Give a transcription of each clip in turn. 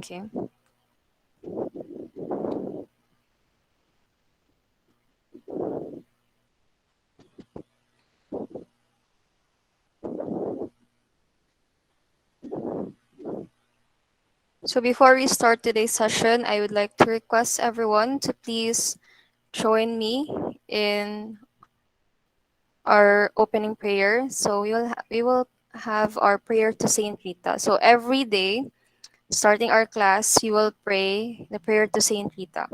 Okay. So before we start today's session, I would like to request everyone to please join me in our opening prayer. So we will have our prayer to Saint Rita. So every day, starting our class, you will pray the prayer to Saint Rita.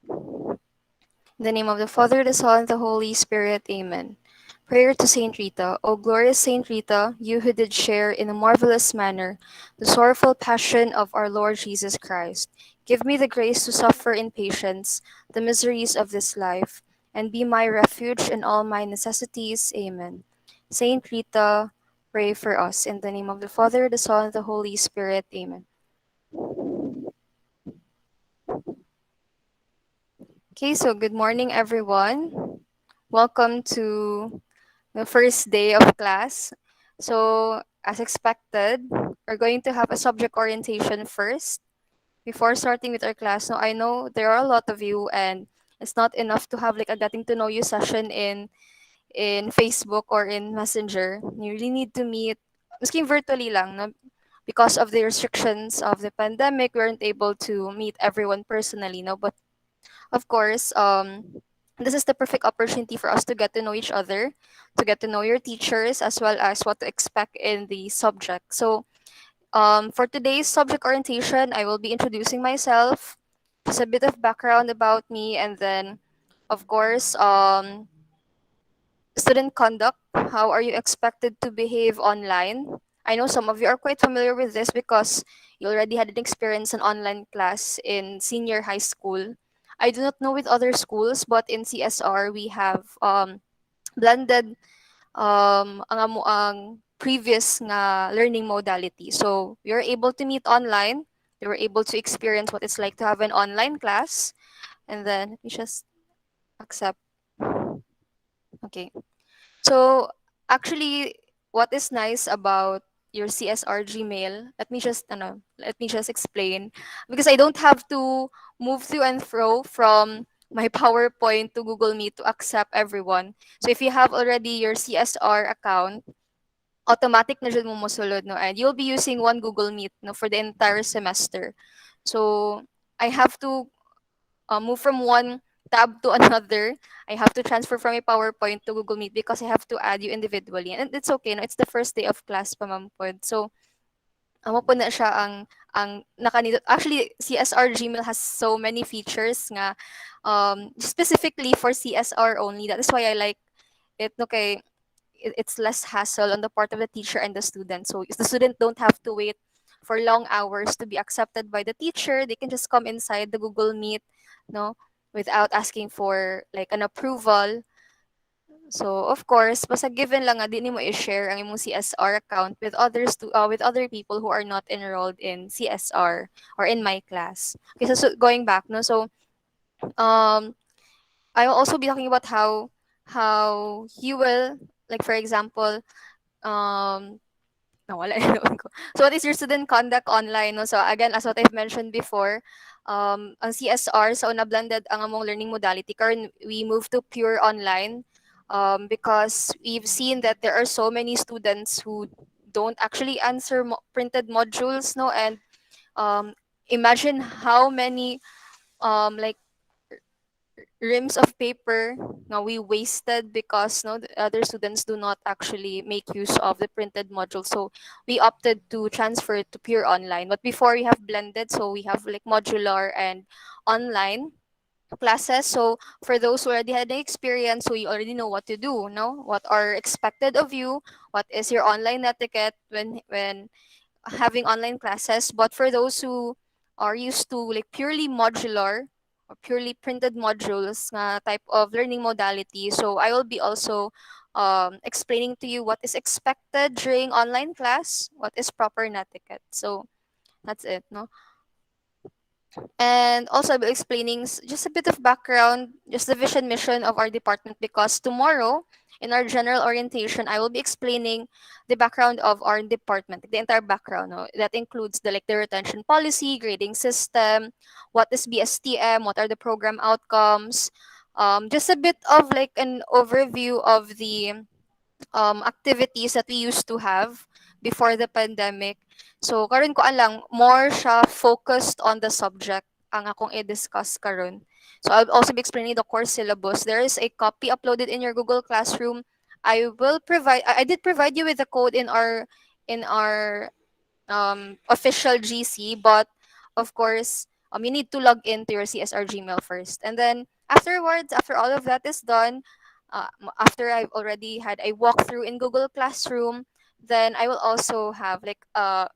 In the name of the Father, the Son, and the Holy Spirit. Amen. Prayer to Saint Rita. O glorious Saint Rita, you who did share in a marvelous manner the sorrowful passion of our Lord Jesus Christ, give me the grace to suffer in patience the miseries of this life, and be my refuge in all my necessities. Amen. Saint Rita, pray for us. In the name of the Father, the Son, and the Holy Spirit. Amen. Okay, so good morning, everyone. Welcome to the first day of class. So, as expected, we're going to have a subject orientation first before starting with our class. Now, I know there are a lot of you, and it's not enough to have like a getting to know you session in Facebook or in Messenger. You really need to meet, maski virtually lang, no? Because of the restrictions of the pandemic, we weren't able to meet everyone personally, no? But of course, this is the perfect opportunity for us to get to know each other, to get to know your teachers, as well as what to expect in the subject. So, for today's subject orientation, I will be introducing myself, just a bit of background about me, and then, of course, student conduct. How are you expected to behave online? I know some of you are quite familiar with this because you already had an experience in online class in senior high school. I do not know with other schools, but in CSR we have blended ang previous nga learning modality. So we were able to meet online. We were able to experience what it's like to have an online class, and then we just accept. Okay. So actually, what is nice about your CSR Gmail? Let me just explain, because I don't have to move to and fro from my PowerPoint to Google Meet to accept everyone. So if you have already your CSR account, automatic na dyan mo mosulod, no, and you'll be using one Google Meet, no, for the entire semester. So I have to move from one tab to another. I have to transfer from a PowerPoint to Google Meet because I have to add you individually. And it's okay, no? It's the first day of class pa man pod. So, amo po na siya ang nakanindot. Actually, CSR Gmail has so many features nga specifically for CSR only. That is why I like it, no, kay it's less hassle on the part of the teacher and the student. So the student don't have to wait for long hours to be accepted by the teacher. They can just come inside the Google Meet, no, without asking for like an approval. So of course, basta given lang nga di nimo i-share ang imong CSR account with others with other people who are not enrolled in CSR or in my class. Okay, so going back, no. So um I will also be talking about how you will, like for example, um nawala yung noon ko. So what is your student conduct online, no? So again, as what I've mentioned before, ang CSR sa una blended ang among learning modality karon we move to pure online, because we've seen that there are so many students who don't actually answer printed modules, no, and um imagine how many like reams of paper now we wasted because no the other students do not actually make use of the printed module, so we opted to transfer it to pure online. But before we have blended, so we have like modular and online classes. So for those who already had the experience, so you already know what to do, no, what are expected of you, what is your online etiquette when having online classes. But for those who are used to like purely modular or purely printed modules type of learning modality, so I will be also explaining to you what is expected during online class, what is proper etiquette. So that's it, no. And also I'll be explaining just a bit of background, just the vision mission of our department, because tomorrow in our general orientation, I will be explaining the background of our department, the entire background. No? That includes the retention policy, grading system, what is BSTM, what are the program outcomes, just a bit of like an overview of the activities that we used to have before the pandemic. So karon ko lang more siya focused on the subject ang akong i-discuss karon. So I'll also be explaining the course syllabus. There is a copy uploaded in your Google Classroom. I did provide you with the code in our official GC, but of course, you need to log into your CSR Gmail first. And then afterwards, after all of that is done, after I've already had a walkthrough in Google Classroom, then I will also have like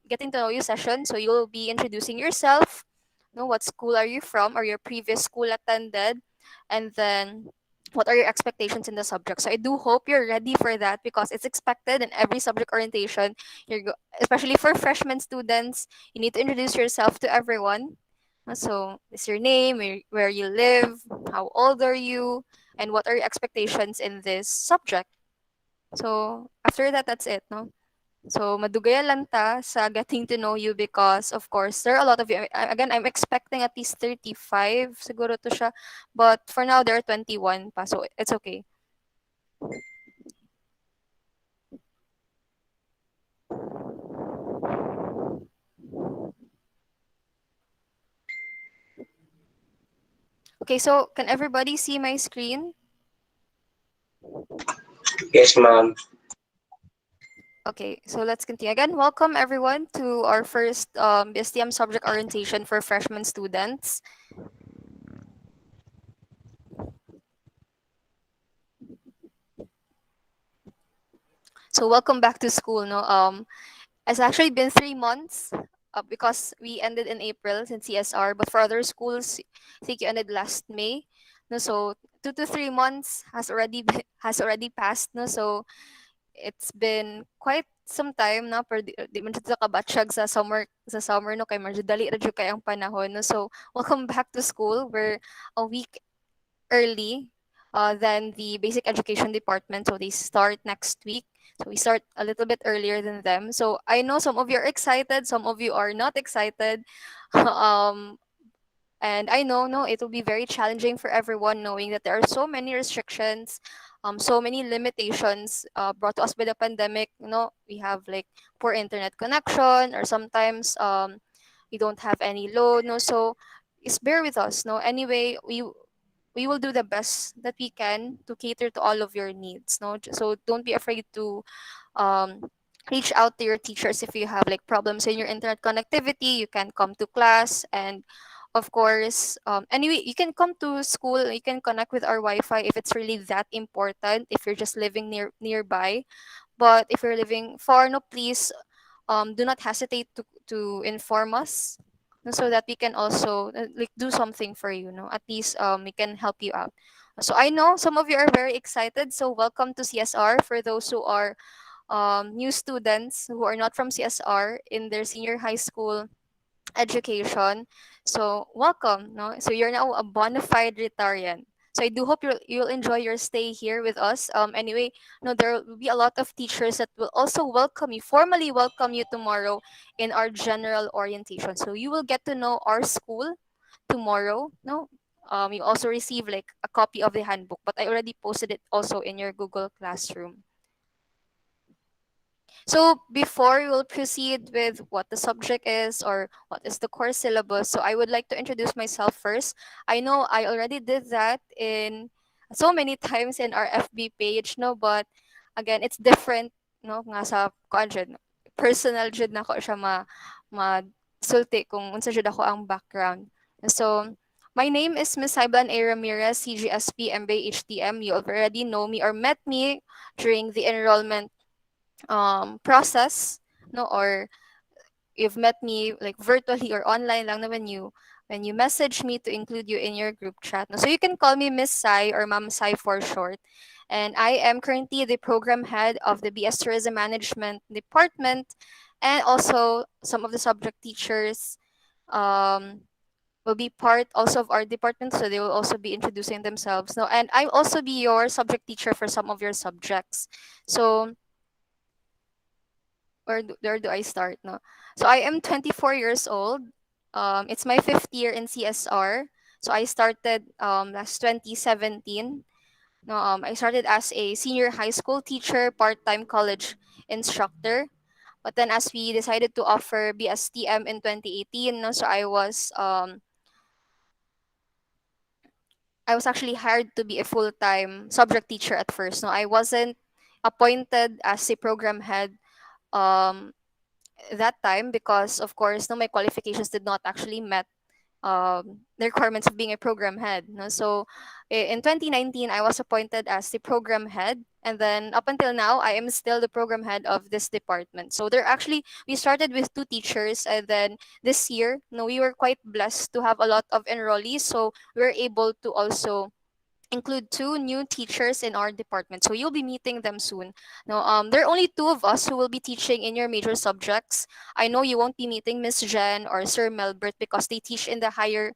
getting to know you session. So you'll be introducing yourself, know what school are you from or your previous school attended, and then what are your expectations in the subject. So I do hope you're ready for that because it's expected in every subject orientation. Especially for freshman students, you need to introduce yourself to everyone. So, is your name, where you live, how old are you, and what are your expectations in this subject? So, after that, that's it, no? So, madugaya lang ta sa getting to know you because, of course, there are a lot of you. Again, I'm expecting at least 35 siguro to siya. But for now, there are 21 pa. So, it's okay. Okay, so can everybody see my screen? Yes, ma'am. Okay, so let's continue. Again, welcome everyone to our first BSTM subject orientation for freshman students. So welcome back to school. No, it's actually been 3 months because we ended in April in CSR, but for other schools, I think you ended last May. No, so 2 to 3 months has already passed. No, so it's been quite some time na pero di man jud ta kabatsyag sa summer no kay medyo dali ra jud kay ang panahon no. So welcome back to school. We're a week early than the basic education department, so they start next week. So we start a little bit earlier than them. So I know some of you are excited, some of you are not excited. um and I know, no, it will be very challenging for everyone knowing that there are so many restrictions, so many limitations brought to us by the pandemic. You know, we have like poor internet connection, or sometimes we don't have any load. No, so just bear with us. No, anyway, we will do the best that we can to cater to all of your needs. No, so don't be afraid to um, reach out to your teachers if you have like problems in your internet connectivity. You can come to class, and of course, anyway, you can come to school. You can connect with our Wi-Fi if it's really that important. If you're just living nearby, but if you're living far, no, please do not hesitate to inform us, no, so that we can also like do something for you. No, at least we can help you out. So I know some of you are very excited. So welcome to CSR. For those who are new students who are not from CSR in their senior high school education. So welcome, no? So you're now a bona fide Rotarian. So I do hope you'll enjoy your stay here with us. Anyway, no, there will be a lot of teachers that will also welcome you, formally welcome you tomorrow in our general orientation. So you will get to know our school tomorrow. No, you also receive like a copy of the handbook, but I already posted it also in your Google Classroom. So before we will proceed with what the subject is or what is the course syllabus, so I would like to introduce myself first. I know I already did that in so many times in our FB page, no, but again, it's different, no, nga sa kuan jud, personal jud nako siya ma sulti kung unsa jud ako ang background. So my name is Miss Saiban A. Ramirez, CGSP MBA HTM. You already know me or met me during the enrollment process, no, or you've met me like virtually or online lang na when you message me to include you in your group chat, no? So you can call me Miss Sai or Ma'am Sai for short, and I am currently the program head of the BS Tourism Management department, and also some of the subject teachers. um will be part also of our department, so they will also be introducing themselves. No, and I'll also be your subject teacher for some of your subjects. So where do I start? No, so I am 24 years old. It's my fifth year in CSR. So I started last 2017. No, I started as a senior high school teacher, part-time college instructor. But then as we decided to offer BSTM in 2018, no, so I was actually hired to be a full-time subject teacher at first. No, I wasn't appointed as a program head um that time because of course no, my qualifications did not actually met the requirements of being a program head. No? So in 2019, I was appointed as the program head. And then up until now, I am still the program head of this department. So there actually, we started with two teachers. And then this year, no, we were quite blessed to have a lot of enrollees. So we were able to also include two new teachers in our department. So you'll be meeting them soon. No, there are only two of us who will be teaching in your major subjects. I know you won't be meeting Miss Jen or Sir Melbert because they teach in the higher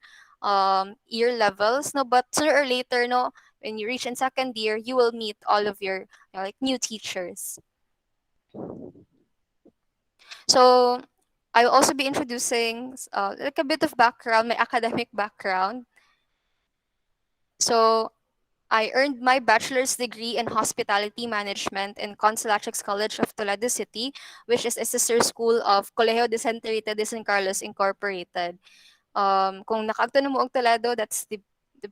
year levels. No, but sooner or later, no, when you reach in second year, you will meet all of your like new teachers. So I will also be introducing like a bit of background, my academic background. So I earned my bachelor's degree in hospitality management in Consolatrix College of Toledo City, which is a sister school of Colegio de Santa Rita de San Carlos Incorporated. Kung nakaagto mo og Toledo, that's the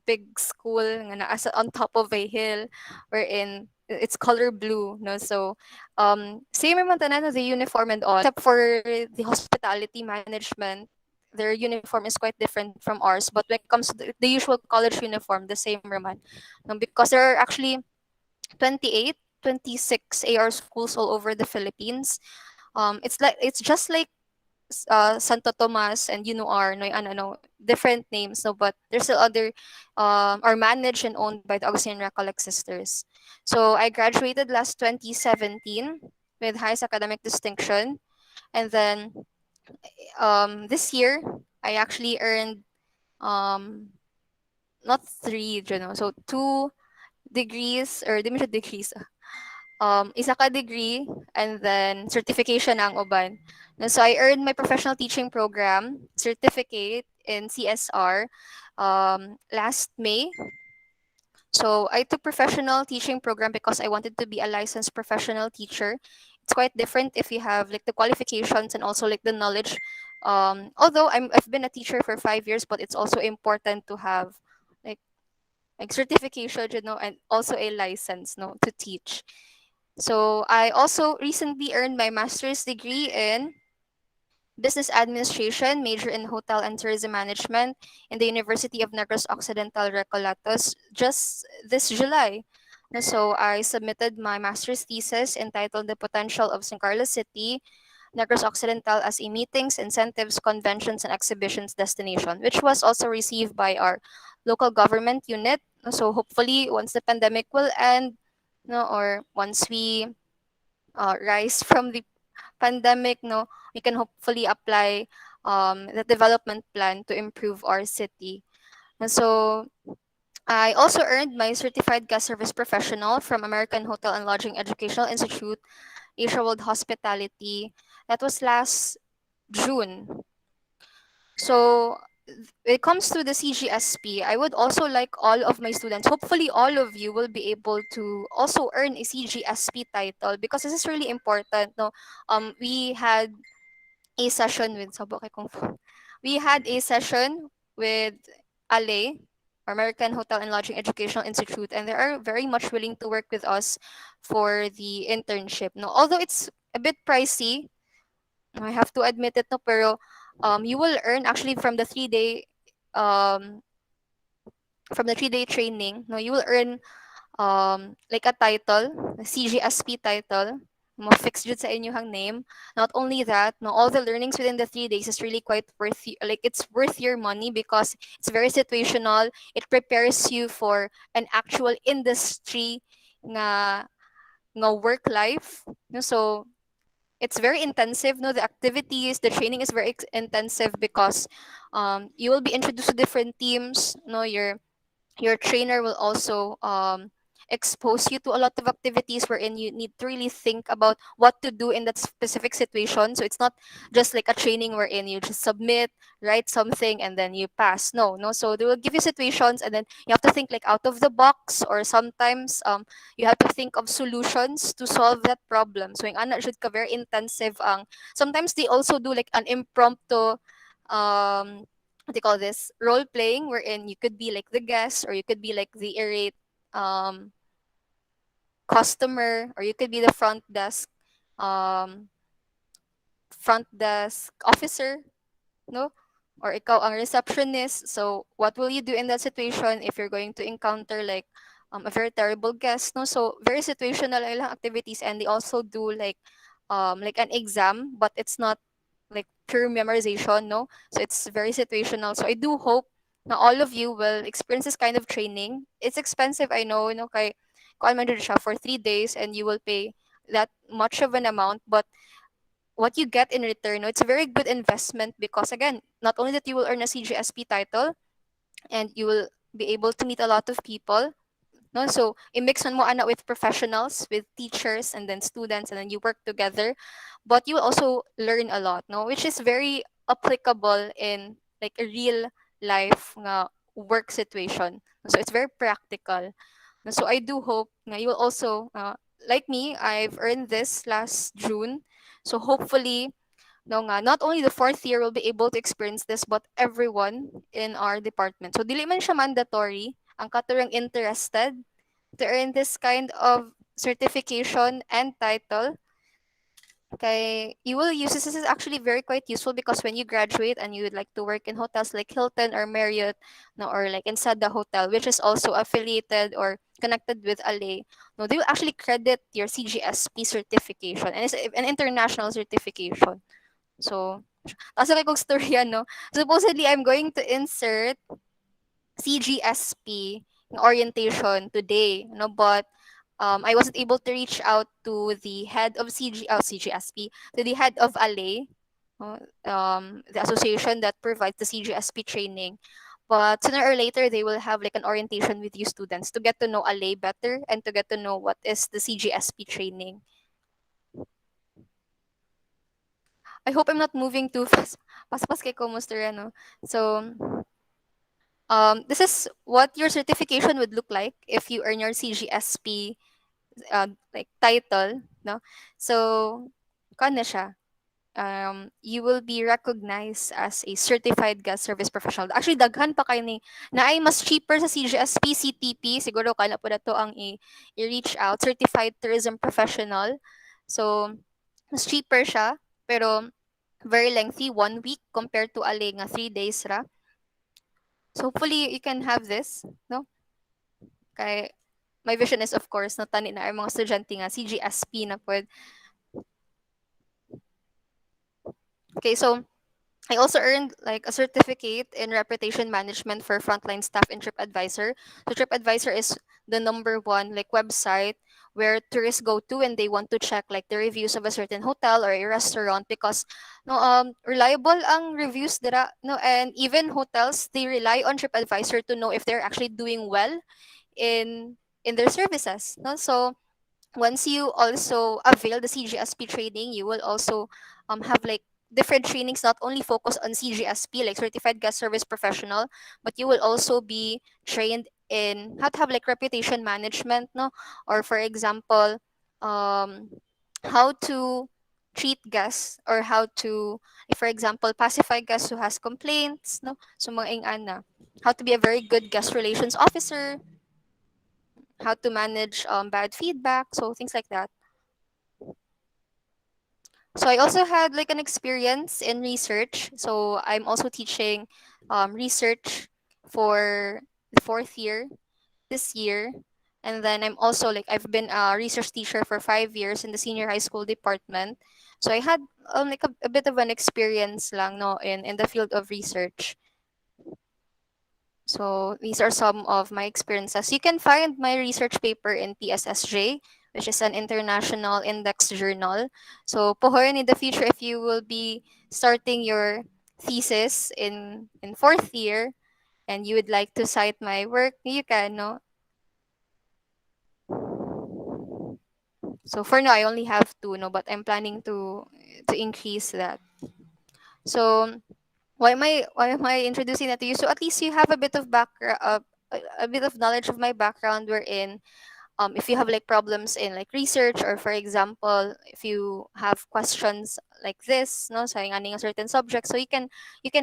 big school nga naa on top of a hill wherein it's color blue, no? So same man tanan the uniform and all, except for the hospitality management. Their uniform is quite different from ours, but when it comes to the usual college uniform, the same raman. Because there are actually 28, 26 AR schools all over the Philippines. It's just like Santo Tomas and UNOR, no, ano, different names, no, but there's still other, are managed and owned by the Augustine Recollect sisters. So I graduated last 2017 with highest academic distinction, and then this year I actually earned um not three, so two degrees or di man siya degrees. Isa ka degree and then certification ang uban. So I earned my professional teaching program certificate in CSR last May. So I took professional teaching program because I wanted to be a licensed professional teacher. It's quite different if you have like the qualifications and also like the knowledge. Although I've been a teacher for 5 years, but it's also important to have like certification, and also a license, to teach. So I also recently earned my master's degree in business administration, major in hotel and tourism management in the University of Negros Occidental Recolatos just this July. So I submitted my master's thesis entitled The Potential of San Carlos City, Negros Occidental as a meetings, incentives, conventions, and exhibitions destination, which was also received by our local government unit. So hopefully once the pandemic will end, or once we rise from the pandemic, we can hopefully apply the development plan to improve our city. And so I also earned my certified guest service professional from American Hotel and Lodging Educational Institute, Asia World Hospitality. That was last June. So when it comes to the CGSP, I would also like all of my students, hopefully all of you will be able to also earn a CGSP title because this is really important. No, we had a session with Sabo kay Kung Fu. We had a session with Ale, American Hotel and Lodging Educational Institute, and they are very much willing to work with us for the internship. No, although it's a bit pricey, I have to admit it, no, pero you will earn actually um from the 3-day training, no, you will earn like a title, a CGSP title, mo fixed jud sa inyong name. Not only that, no, all the learnings within the 3 days is really quite like it's worth your money because it's very situational. It prepares you for an actual industry nga nga work life. No, so it's very intensive. No, the activities, the training is very intensive because you will be introduced to different teams. No, your trainer will also expose you to a lot of activities wherein you need to really think about what to do in that specific situation. So it's not just like a training wherein you just submit, write something, and then you pass. No. So they will give you situations, and then you have to think like out of the box, or sometimes you have to think of solutions to solve that problem. So yung ana jud ka very intensive ang sometimes they also do like an impromptu what do you call this, role playing, wherein you could be like the guest, or you could be like the irate um customer, or you could be the um front desk officer, no, or ikaw ang receptionist. So what will you do in that situation if you're going to encounter like a very terrible guest, no? So very situational ang ilang activities, and they also do like an exam, but it's not like pure memorization, no? So it's very situational. So I do hope na all of you will experience this kind of training. It's expensive, I know, no, kay kuan man jud siya for 3 days, and you will pay that much of an amount, but what you get in return, no, it's a very good investment because again, not only that you will earn a CGSP title, and you will be able to meet a lot of people, no? So i-mix man mo ana with professionals, with teachers, and then students, and then you work together, but you will also learn a lot, no, which is very applicable in like a real life nga work situation. So it's very practical. So I do hope nga you will also like me, I've earned this last June. So hopefully, no nga, not only the fourth year will be able to experience this, but everyone in our department. So dili man siya mandatory. Ang katurang interested to earn this kind of certification and title, okay, you will use this. This is actually very quite useful because when you graduate and you would like to work in hotels like Hilton or Marriott, no, or like inside the hotel, which is also affiliated or connected with ALE, no, they will actually credit your CGSP certification, and it's an international certification. So, also kay kong storya, no? Supposedly, I'm going to insert CGSP orientation today, no? But I wasn't able to reach out to the head of CGSP, to the head of ALE, no? The association that provides the CGSP training. But sooner or later, they will have like an orientation with you students to get to know ALE better and to get to know what is the CGSP training. I hope I'm not moving too fast. Paspas kay ko, Mr. Ano. So, this is what your certification would look like if you earn your CGSP like title, no? So, kano siya? You will be recognized as a certified guest service professional. Actually, daghan pa kayo ni na ay mas cheaper sa CGSP, CTP. Siguro kala po na to ang i-reach out. Certified tourism professional. So, mas cheaper siya. Pero, very lengthy, 1 week compared to ali nga 3 days ra. So hopefully you can have this, no? Kay my vision is of course na tani na ang mga estudyante nga CGSP na pod. Okay, so I also earned like a certificate in reputation management for frontline staff in TripAdvisor. So TripAdvisor is the number one like website where tourists go to when they want to check like the reviews of a certain hotel or a restaurant because no reliable ang reviews dira, no, and even hotels they rely on TripAdvisor to know if they're actually doing well in their services, no. So once you also avail the CGSP training, you will also have like different trainings, not only focus on CGSP, like certified guest service professional, but you will also be trained in how to have like reputation management, no? Or for example, um, how to treat guests or how to, like, for example, pacify guests who has complaints, no? So mga ingana, how to be a very good guest relations officer, how to manage bad feedback, so things like that. So I also had like an experience in research. So I'm also teaching research for the fourth year this year. And then I'm also like I've been a research teacher for 5 years in the senior high school department. So I had like a bit of an experience lang no in the field of research. So these are some of my experiences. You can find my research paper in PSSJ, which is an international index journal. So, Pohoyan, in the future, if you will be starting your thesis in fourth year and you would like to cite my work, you can, no? So for now, I only have two, no, but I'm planning to increase that. So why am I introducing that to you? So at least you have a bit of background, a bit of knowledge of my background, wherein if you have like problems in like research, or for example if you have questions like this, no, saying a certain subject, so you can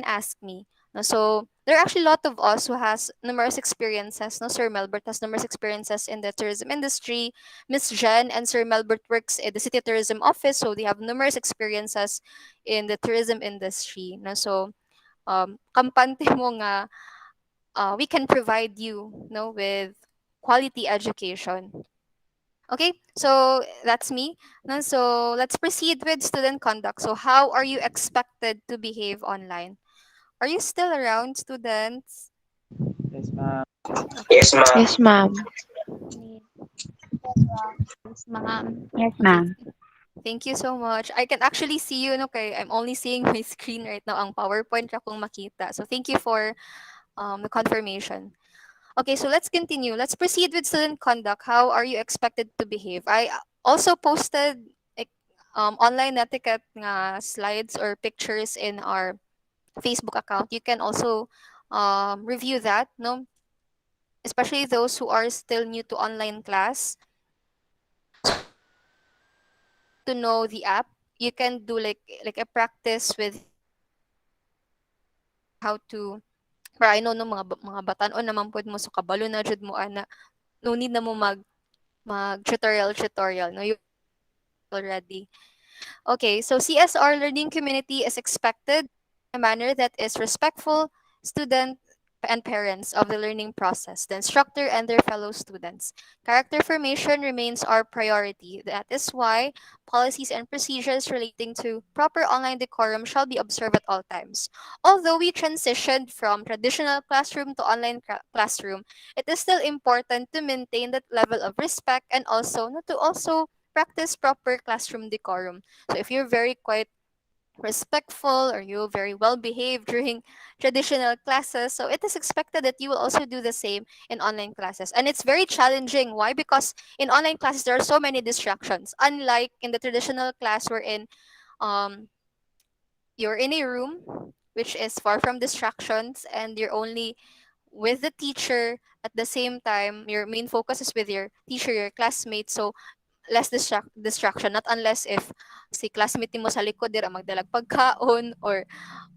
ask me, no? So there are actually a lot of us who has numerous experiences, no. Sir Melbert has numerous experiences in the tourism industry. Miss Jen and Sir Melbert works in the city tourism office, so they have numerous experiences in the tourism industry, no. So kampante mo nga, we can provide you, no, with quality education. Okay, so that's me. No, so let's proceed with student conduct. So how are you expected to behave online? Are you still around, students? Yes, ma'am. Okay. Yes, ma'am. Yes, ma'am. Yes, ma'am. Yes, Okay. ma'am. Thank you so much. I can actually see you, no, kay I'm only seeing my screen right now. Ang PowerPoint ra kong makita. So thank you for the confirmation. Okay, so let's continue. Let's proceed with student conduct. How are you expected to behave? I also posted like, online etiquette nga slides or pictures in our Facebook account. You can also review that, no? Especially those who are still new to online class. To know the app, you can do like a practice with how to. Pero I know no mga batanon naman pud mo, so kabalo na jud mo ana. No need na mo mag tutorial, no? You already. Okay, so CSR learning community is expected in a manner that is respectful, student and parents of the learning process, the instructor and their fellow students. Character formation remains our priority. That is why policies and procedures relating to proper online decorum shall be observed at all times. Although we transitioned from traditional classroom to online classroom, it is still important to maintain that level of respect and also not to also practice proper classroom decorum. So if you're very quite respectful or you're very well behaved during traditional classes, so it is expected that you will also do the same in online classes. And it's very challenging. Why? Because in online classes there are so many distractions. Unlike in the traditional class wherein um you're in a room which is far from distractions and you're only with the teacher, at the same time your main focus is with your teacher, your classmates. So less distraction, not unless if si classmate mo sa likod dira magdalag pagkaon or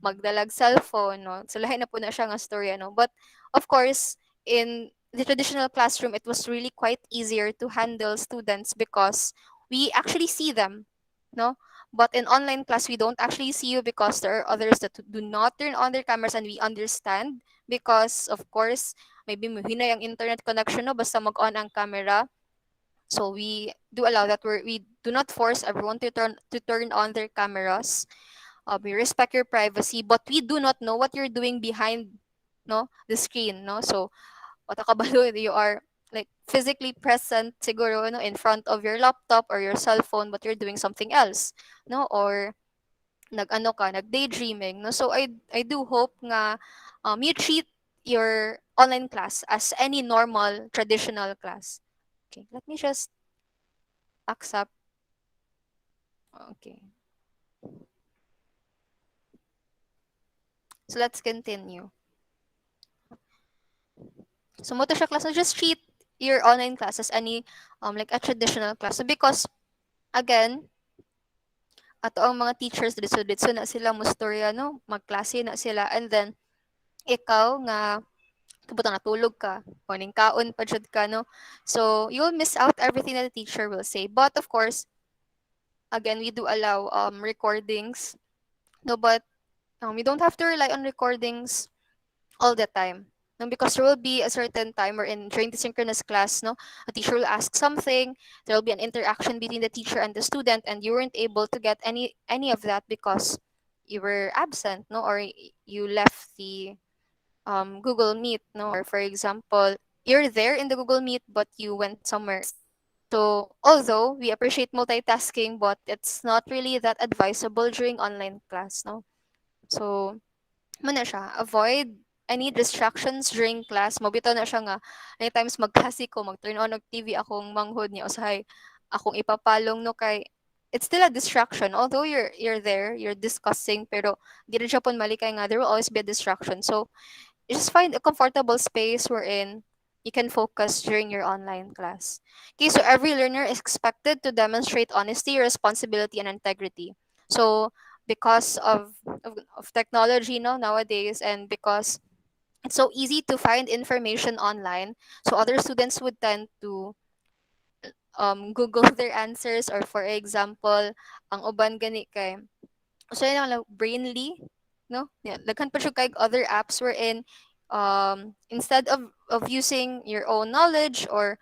magdalag cellphone, no. So lahi na po na siya nga storya, no. But of course in the traditional classroom it was really quite easier to handle students because we actually see them, no. But in online class we don't actually see you because there are others that do not turn on their cameras, and we understand because of course maybe mahina yung internet connection, no, basta mag-on ang camera. So we do allow that. We do not force everyone to turn on their cameras. We respect your privacy, but we do not know what you're doing behind, no, the screen, no. So what akabalo, you are like physically present siguro, no, in front of your laptop or your cell phone, but you're doing something else, no, or nag daydreaming, no. So I do hope nga you treat your online class as any normal traditional class. Okay, let me just accept. Okay. So let's continue. So mo to siya class, so just treat your online class as any like a traditional class. So because again, ato ang mga teachers ditso na sila mustorya, no, magklase na sila, and then ikaw nga kabutang natulog ka, morning kaon pa jud ka, no. So you'll miss out everything that the teacher will say. But of course, again, we do allow recordings, no, but we don't have to rely on recordings all the time. No, because there will be a certain time wherein during the synchronous class, no, a teacher will ask something, there will be an interaction between the teacher and the student, and you weren't able to get any of that because you were absent, no, or you left the Google Meet, no, or for example, you're there in the Google Meet but you went somewhere. So although we appreciate multitasking, but it's not really that advisable during online class, no? So muna siya, avoid any distractions during class. Mabito na siya nga, any times magklase ko, mag-turn on ng TV akong manghod niya, usahay, akong ipapalong no kay, it's still a distraction. Although you're there, you're discussing, pero di rin siya pun malikay nga, there will always be a distraction. So, you just find a comfortable space wherein you can focus during your online class. Okay, so every learner is expected to demonstrate honesty, responsibility, and integrity. So, because of technology no, nowadays, and because it's so easy to find information online, so other students would tend to Google their answers, or for example, ang uban gani kay so yun lang Brainly, no? Yeah, daghan pa siya kay other apps wherein instead of using your own knowledge or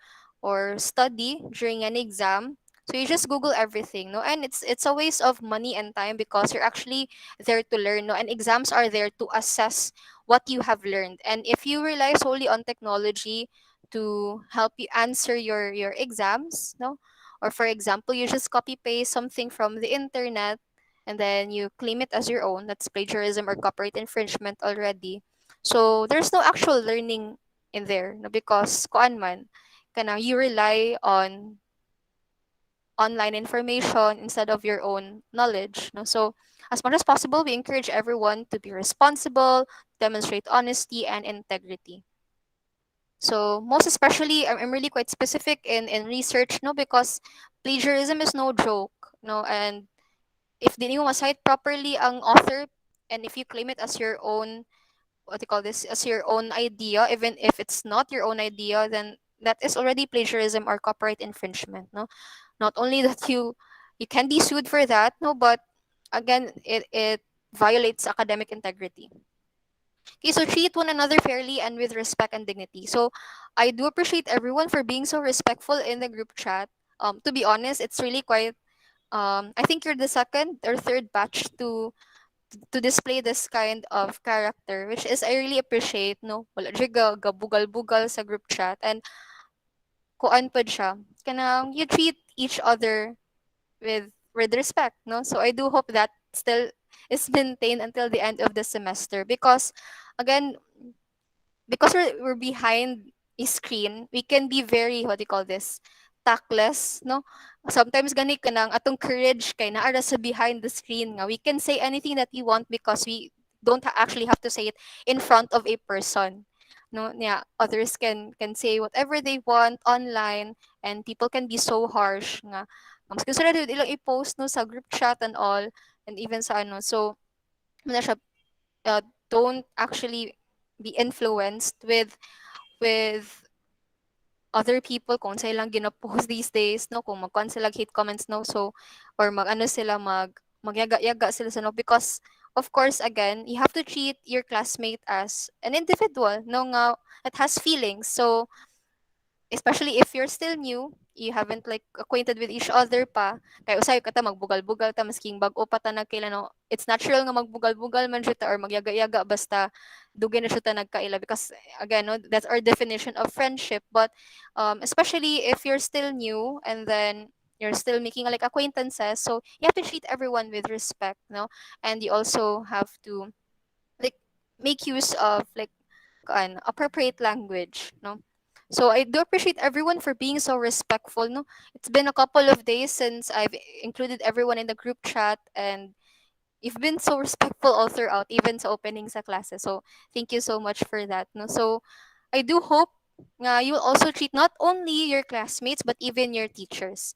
study during an exam, so you just Google everything, no? And it's a waste of money and time because you're actually there to learn, no? And exams are there to assess what you have learned. And if you rely solely on technology to help you answer your exams, no? Or for example, you just copy paste something from the internet and then you claim it as your own, that's plagiarism or copyright infringement already. So there's no actual learning in there, no, because kuan man kana you rely on online information instead of your own knowledge, no. So as much as possible we encourage everyone to be responsible, demonstrate honesty and integrity. So most especially I'm really quite specific in research, no, because plagiarism is no joke, no. And if di mo ma-cite properly ang author, and if you claim it as your own, what do you call this, as your own idea, even if it's not your own idea, then that is already plagiarism or copyright infringement, no. Not only that you can be sued for that, no, but again it violates academic integrity. Okay, so treat one another fairly and with respect and dignity. So I do appreciate everyone for being so respectful in the group chat. To be honest, it's really quite I think you're the second or third batch to display this kind of character, which is I really appreciate, no. Wala siya gabugal-bugal sa group chat, and kuan pod siya. Kanang you treat each other with respect, no. So I do hope that still is maintained until the end of the semester, because again, because we're behind a screen, we can be very, what do you call this, tactless, no? Sometimes gani ka nang atong courage kay naara sa behind the screen nga. We can say anything that we want because we don't actually have to say it in front of a person. No, yeah, others can say whatever they want online, and people can be so harsh nga. Mas gusto na ilang i-post no sa group chat and all, and even sa ano. So, muna siya, don't actually be influenced with other people kung sila lang gina-post these days, no, kung magkuan sila hate comments, no. So or mag-ano sila magyaga-yaga sila sa no, because of course again you have to treat your classmate as an individual, no, nga that has feelings. So especially if you're still new, you haven't like acquainted with each other pa, kay usay ka ta magbugal-bugal ta masking bag-o pa ta nagkaila, no. It's natural nga magbugal-bugal man jud ta or magyaga-yaga basta dugay na jud ta nagkaila, because again, no, that's our definition of friendship. But especially if you're still new and then you're still making like acquaintances, so you have to treat everyone with respect, no. And you also have to like make use of like an appropriate language, no. So I do appreciate everyone for being so respectful, no. It's been a couple of days since I've included everyone in the group chat, and you've been so respectful all throughout, even sa opening sa classes. So thank you so much for that, no. So I do hope nga you will also treat not only your classmates but even your teachers.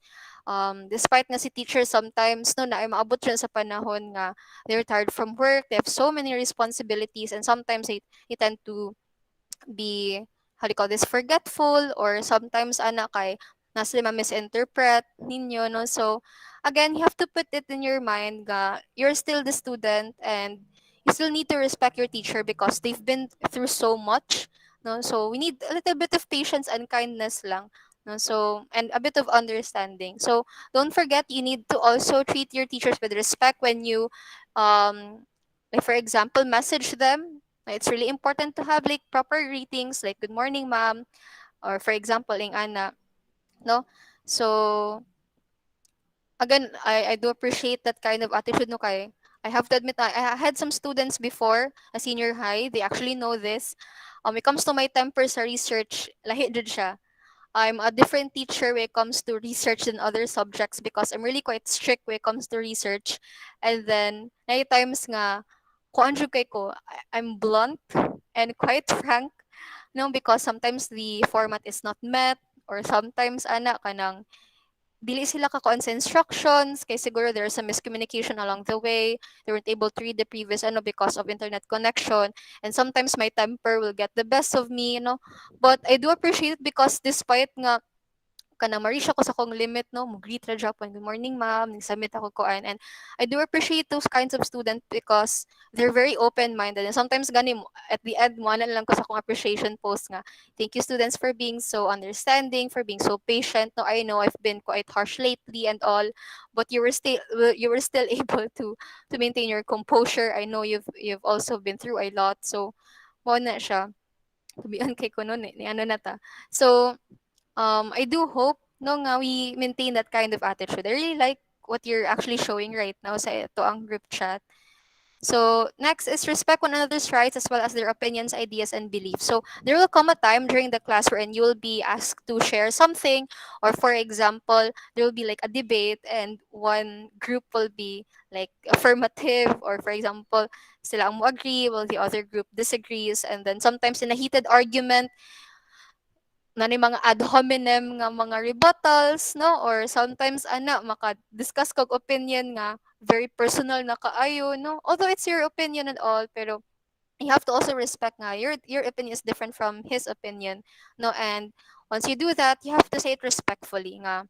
Despite nga si teachers sometimes, no, na ay maabot siya sa panahon nga they're tired from work, they have so many responsibilities, and sometimes they tend to be, how do you call this, forgetful, or sometimes anak kay nasa lima misinterpret ninyo, no. So again, you have to put it in your mind nga you're still the student, and you still need to respect your teacher because they've been through so much, no. So we need a little bit of patience and kindness lang, no. So and a bit of understanding. So don't forget, you need to also treat your teachers with respect when you like for example message them. It's really important to have like proper greetings like good morning ma'am, or for example ing ana, no. So again, I do appreciate that kind of attitude no kay. I have to admit I had some students before a senior high, they actually know this. When it comes to my temper sa research, lahi jud siya. I'm a different teacher when it comes to research than other subjects because I'm really quite strict when it comes to research. And then, na times nga, kuan jud kay ko, I'm blunt and quite frank, no, because sometimes the format is not met or sometimes ana kanang dili sila kakuan sa instructions kay siguro there's some miscommunication along the way. They weren't able to read the previous ano because of internet connection, and sometimes my temper will get the best of me, you know. But I do appreciate it because despite nga kanang ma-reach ako sa kong limit, no, mo-greet ra Japan, good morning ma'am, nag-submit ako koan, and I do appreciate those kinds of students because they're very open-minded, and sometimes gani at the end mo na lang ko sa kong appreciation post nga, thank you students for being so understanding, for being so patient. No, I know I've been quite harsh lately and all, but you were still able to maintain your composure. I know you've also been through a lot, so mo na siya to be on kay ko no ni ano na ta. So I do hope no nga we maintain that kind of attitude. I really like what you're actually showing right now sa ito ang group chat. So next is respect one another's rights as well as their opinions, ideas, and beliefs. So there will come a time during the class wherein you will be asked to share something, or for example, there will be like a debate, and one group will be like affirmative, or for example, sila ang mo agree, while the other group disagrees, and then sometimes in a heated argument, na ni mga ad hominem nga mga rebuttals, no, or sometimes ana maka-discuss kog opinion nga very personal na kaayo, no, although it's your opinion and all, pero you have to also respect nga your opinion is different from his opinion, no. And once you do that, you have to say it respectfully nga,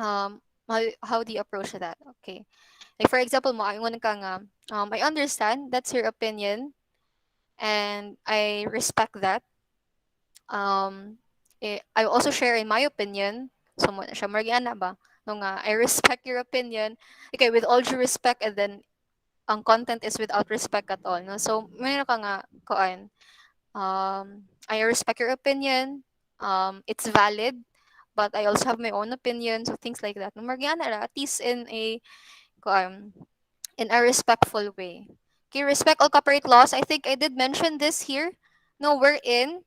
how do you approach that? Okay, like for example mo ingon ka nga, I understand that's your opinion and I respect that. I also share in my opinion. So mo siya Mariana ba? No nga, I respect your opinion. Okay, with all due respect, and then ang content is without respect at all. No? So mayroon ka nga koan. I respect your opinion. It's valid, but I also have my own opinion. So things like that. No, Mariana ra, at least koan, in a respectful way. Okay, respect all copyright laws. I think I did mention this here. No, we're in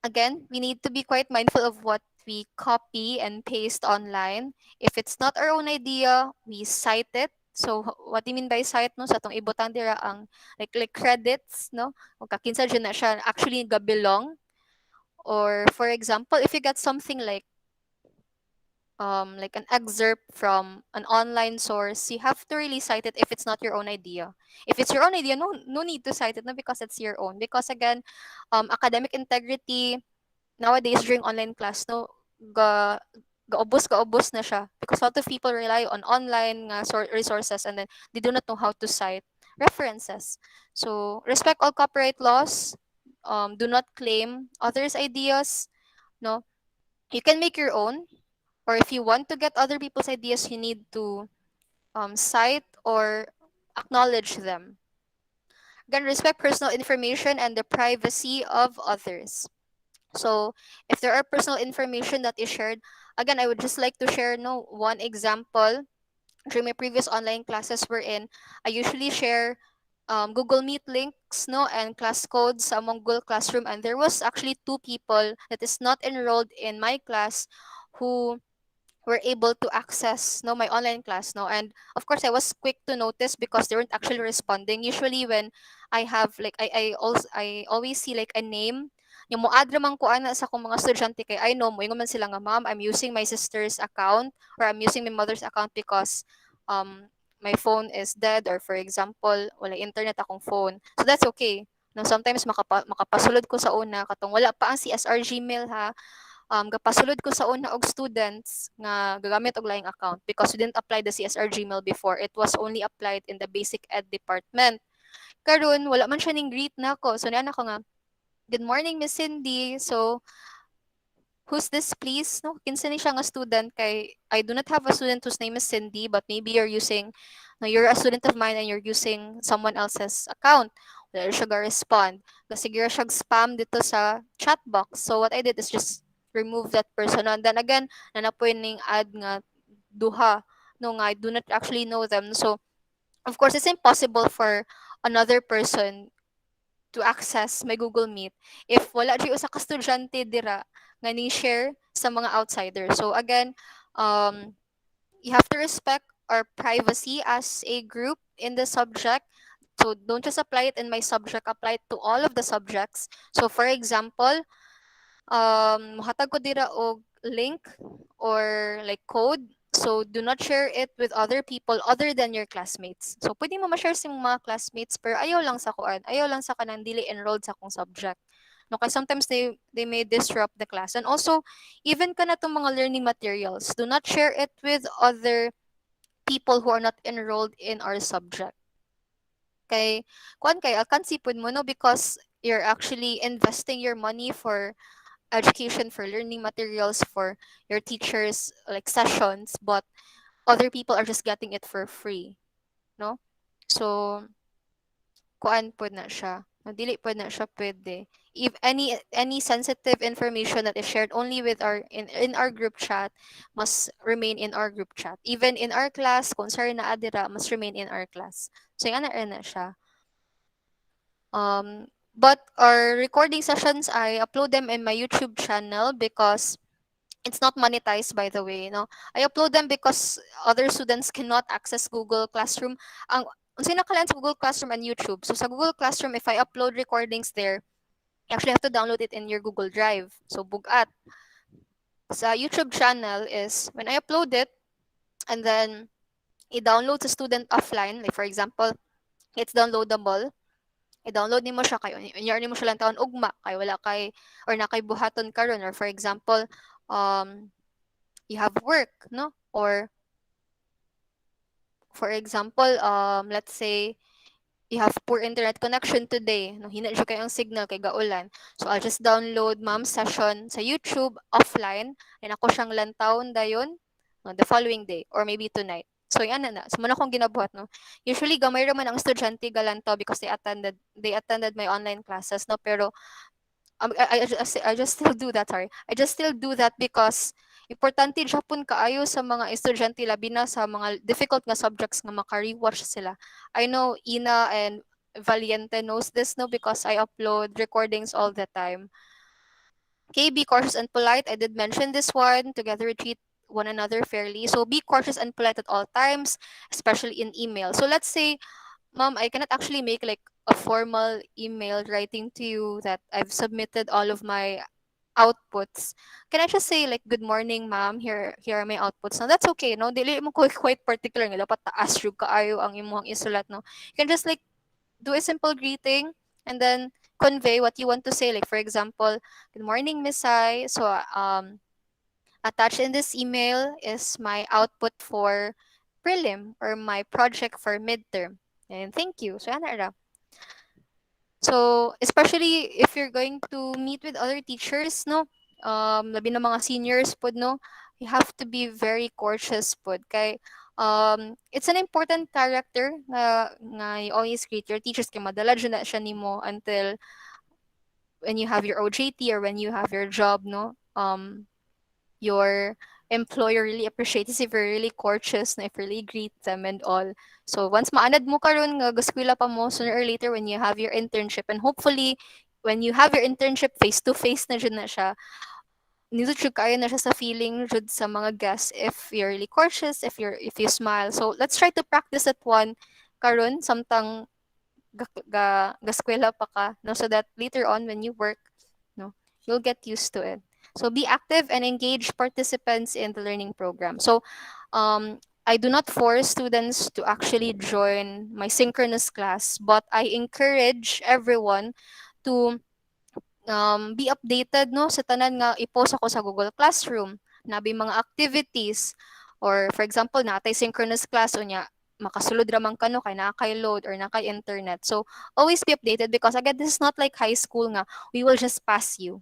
again, we need to be quite mindful of what we copy and paste online. If it's not our own idea, we cite it. So what do you mean by cite no? Sa atong ibutang dira ang like credits no? O kakinsa dyan na siya actually ga belong. Or for example, if you get something like an excerpt from an online source, you have to really cite it if it's not your own idea. If it's your own idea, no need to cite it no, because it's your own. Because again, academic integrity nowadays during online class no, ga gaubos na siya because a lot of people rely on online nga resources, and then they do not know how to cite references. So respect all copyright laws. Do not claim others ideas, no. You can make your own, or if you want to get other people's ideas, you need to cite or acknowledge them. Again, respect personal information and the privacy of others. So if there are personal information that is shared, again, I would just like to share no one example. During my previous online classes we're in, I usually share Google Meet links no and class codes among Google Classroom, and there was actually two people that is not enrolled in my class who were able to access no my online class no. And of course I was quick to notice because they weren't actually responding. Usually when I have like I always see like a name yung moadra man ko ana sa akong mga estudyante kay I know mo ingon man sila nga ma'am, I'm using my sister's account or I'm using my mother's account because um my phone is dead, or for example wala internet akong phone, so that's okay no. Sometimes makapasulod ko sa una katong wala pa ang CSR Gmail ha, gapasulod ko sa una og students nga gagamit og laing account because we didn't apply the CSR Gmail before. It was only applied in the basic ed department. Karon wala man siya ning greet na ako. So niana ko nga, good morning Miss Cindy. So who's this please? No, kinsa ni siya nga student kay I do not have a student whose name is Cindy, but maybe you're using no, you're a student of mine and you're using someone else's account. Wala siya ga respond. Kasi gira siya spam dito sa chat box. So what I did is just remove that person. And then again, nanapoy ning add nga duha no nga I do not actually know them. So of course it's impossible for another person to access my Google Meet if wala jud usa ka estudyante dira nga ni share sa mga outsiders. So again, um you have to respect our privacy as a group in the subject. So don't just apply it in my subject, apply it to all of the subjects. So for example, mohatag ko dira og link or like code. So do not share it with other people other than your classmates. So pwede mo ma-share sa mga classmates pero ayaw lang sa kuan, ayaw lang sa kanang dili enrolled sa akong subject. No, kaya sometimes they may disrupt the class. And also, even ka na itong mga learning materials, do not share it with other people who are not enrolled in our subject. Kay, kuan kay, alkansipon mo, no? Because you're actually investing your money for education, for learning materials, for your teachers, like sessions, but other people are just getting it for free, no? So, kuan po na siya. Dili po na siya pwede. If any sensitive information that is shared only with our in our group chat must remain in our group chat. Even in our class, kung sorry na adira, must remain in our class. So yan na siya. But our recording sessions, I upload them in my YouTube channel because it's not monetized, by the way, no. I upload them because other students cannot access Google Classroom. Ang unsay nakalaan sa Google Classroom and YouTube. So sa Google Classroom, if I upload recordings there, you actually have to download it in your Google Drive. So bugat. Sa YouTube channel is when I upload it and then i-download sa student offline, like for example, it's downloadable. I-download nimo siya kay unyar nimo siya lang taon ugma kay wala kay or na kay buhaton karon, or for example, um you have work, no, or for example, let's say you have poor internet connection today, no, hina jud kay ang signal kay gaulan, so I'll just download ma'am session sa YouTube offline and ako siyang lantawon dayon the following day or maybe tonight. So yan na, so muna akong ginabuhat, no. Usually gamay ra man ang estudyante galantaw because they attended my online classes, no, pero I just still do that, sorry. I just still do that because importante Japon kaayo sa mga estudyante labi na sa mga difficult nga subjects nga maka-rewatch sila. I know Ina and Valiente knows this, no, because I upload recordings all the time. Okay, be cautious and polite. I did mention this one. Together we treat one another fairly. So be cautious and polite at all times, especially in email. So let's say, Mom, I cannot actually make like a formal email writing to you that I've submitted all of my outputs. Can I just say like good morning, ma'am? Here are my outputs. Now that's okay, no? Dili mo ko quite particular nga dapat taas jud kaayo ang imong isulat, no? You can just like do a simple greeting and then convey what you want to say. Like for example, good morning, Miss Sai. So attached in this email is my output for prelim or my project for midterm. And thank you. So ana ra. So, especially if you're going to meet with other teachers, no, labi na mga seniors pod, no, you have to be very cautious pod. Kay, it's an important character nga you always greet your teachers kay madala dyan na siya nimo until when you have your OJT or when you have your job, no. Your employer really appreciates if you're really courteous na if you really greet them and all. So once maanad mo karon nga gaskwela pa mo sooner or later when you have your internship, and hopefully when you have your internship face to face na jud na siya, nito jud kayo na siya sa feeling jud sa mga guests if you're really cautious, if you smile. So let's try to practice that one karon samtang gaskwela pa ka, no, so that later on when you work, no, you'll get used to it. So be active and engage participants in the learning program. So I do not force students to actually join my synchronous class, but I encourage everyone to be updated, no, sa tanan nga i-post ako sa Google Classroom nabi mga activities, or for example natay synchronous class unya makasulod ra man kano kay na kay load or na kay internet. So always be updated because again this is not like high school nga we will just pass you.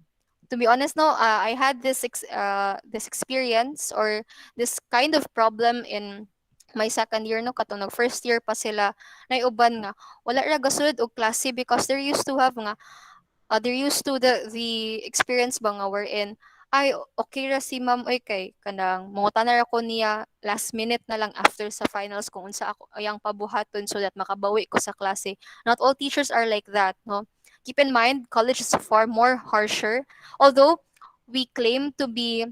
To be honest, no, I had this experience or this kind of problem in my second year, no, katong nag first year pa sila na uban nga wala ra gasulod og klase because they're used to the experience ba nga wherein Ay, okay ra si ma'am oy kay kanang mangutan na ra ko niya last minute na lang after sa finals kung unsa ako ayang pabuhaton so that makabawi ko sa klase. Not all teachers are like that, no? Keep in mind, college is far more harsher. Although we claim to be